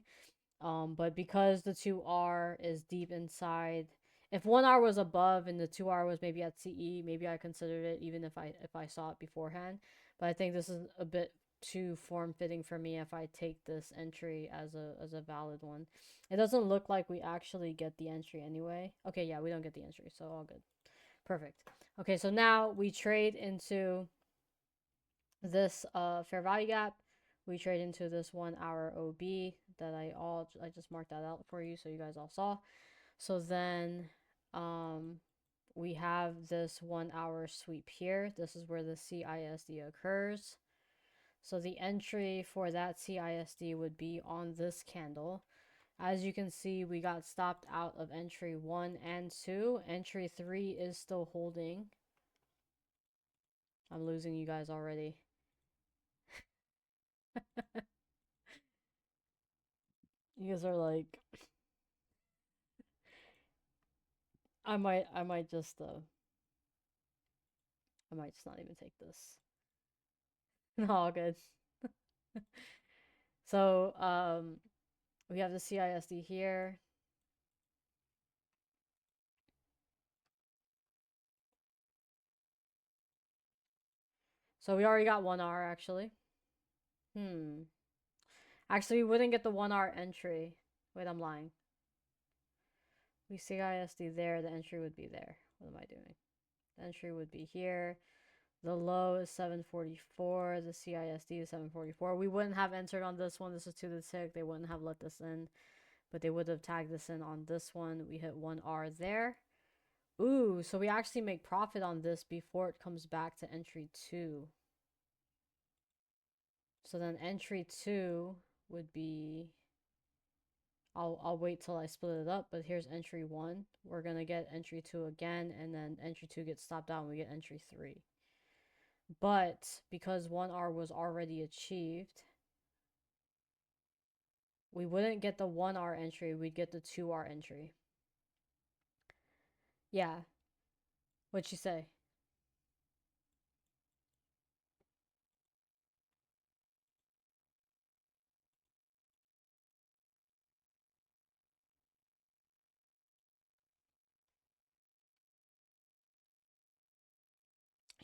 But because the 2R is deep inside, if 1R was above and the 2R was maybe at CE, maybe I considered it even if I saw it beforehand. But I think this is a bit too form fitting for me if I take this entry as a valid one. It doesn't look like we actually get the entry anyway. Okay, yeah, we don't get the entry, so all good. Perfect. Okay, so now we trade into this fair value gap. We trade into this 1 hour OB that I just marked that out for you so you guys all saw. So then we have this 1 hour sweep here. This is where the CISD occurs. So the entry for that CISD would be on this candle. As you can see, we got stopped out of entry 1 and 2. Entry 3 is still holding. I'm losing you guys already. You guys are like, I might just not even take this. No, all good. So, we have the CISD here. So we already got 1R actually. Actually, we wouldn't get the 1R entry. Wait, I'm lying. We CISD there, the entry would be there. What am I doing? The entry would be here. The low is 744. The CISD is 744. We wouldn't have entered on this one. This is to the tick. They wouldn't have let this in. But they would have tagged this in on this one. We hit 1R there. Ooh, so we actually make profit on this before it comes back to entry 2. So then entry 2 would be... I'll wait till I split it up, but here's entry 1. We're going to get entry 2 again, and then entry 2 gets stopped out and we get entry 3. But because 1R was already achieved, we wouldn't get the 1R entry, we'd get the 2R entry. Yeah. What'd you say?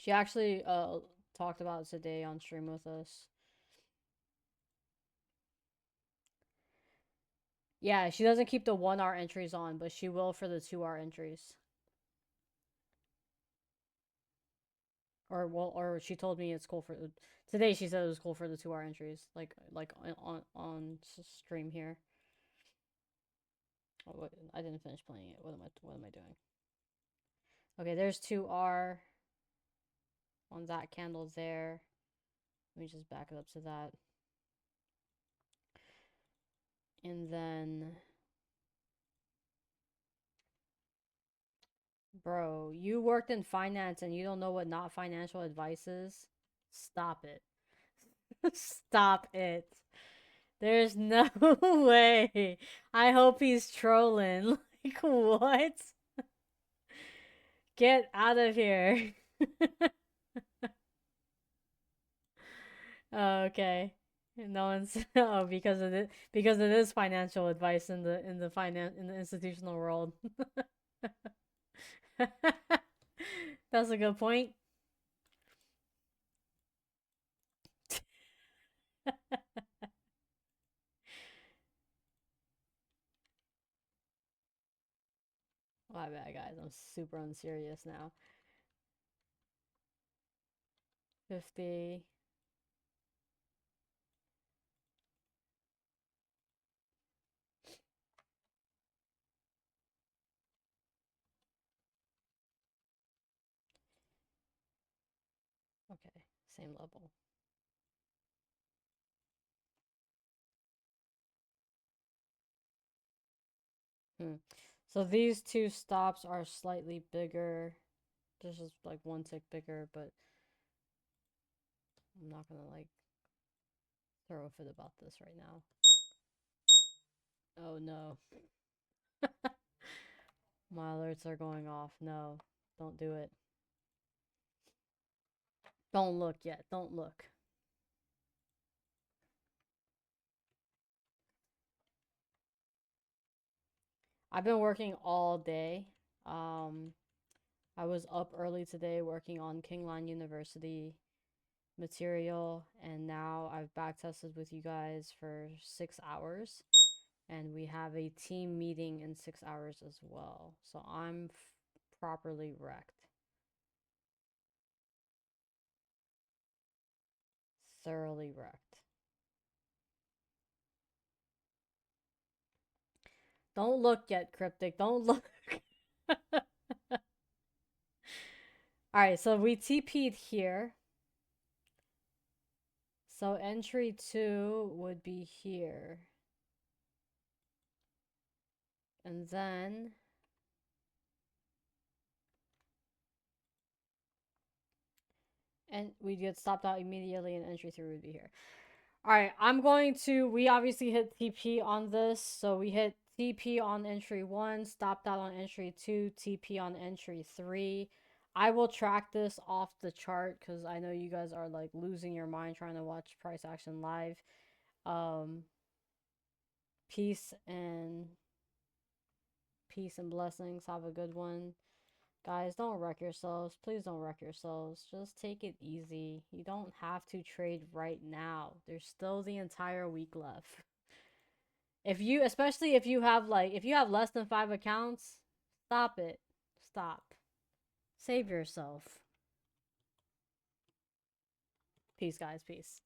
She actually talked about it today on stream with us. Yeah, she doesn't keep the 1 hour entries on, but she will for the 2 hour entries. Or she told me it's cool for today. She said it was cool for the 2 hour entries, like on stream here. Oh, wait, I didn't finish playing it. What am I doing? Okay, there's 2R on that candle there. Let me just back it up to that. And then, bro, you worked in finance and you don't know what not financial advice is? Stop it. Stop it. There's no way. I hope he's trolling. Like, what? Get out of here. Oh, okay. No one's oh because it is financial advice in the institutional world. That's a good point. My bad, guys. I'm super unserious now. 50. Okay, same level. So these two stops are slightly bigger. There's just like 1 tick bigger, but I'm not gonna like throw a fit about this right now. Oh no. My alerts are going off. No, don't do it. Don't look yet. Don't look. I've been working all day. I was up early today working on Kingline University material, and now I've backtested with you guys for 6 hours, and we have a team meeting in 6 hours as well. So I'm properly wrecked. Thoroughly wrecked. Don't look yet, Cryptic. Don't look. Alright, so we TP'd here. So entry 2 would be here. And then and we'd get stopped out immediately and entry 3 would be here. Alright, we obviously hit TP on this. So we hit TP on entry 1, stopped out on entry 2, TP on entry 3. I will track this off the chart because I know you guys are like losing your mind trying to watch price action live. Peace and blessings. Have a good one. Guys, don't wreck yourselves. Please don't wreck yourselves. Just take it easy. You don't have to trade right now. There's still the entire week left. Especially if you have less than 5 accounts, stop it. Stop. Save yourself. Peace, guys. Peace.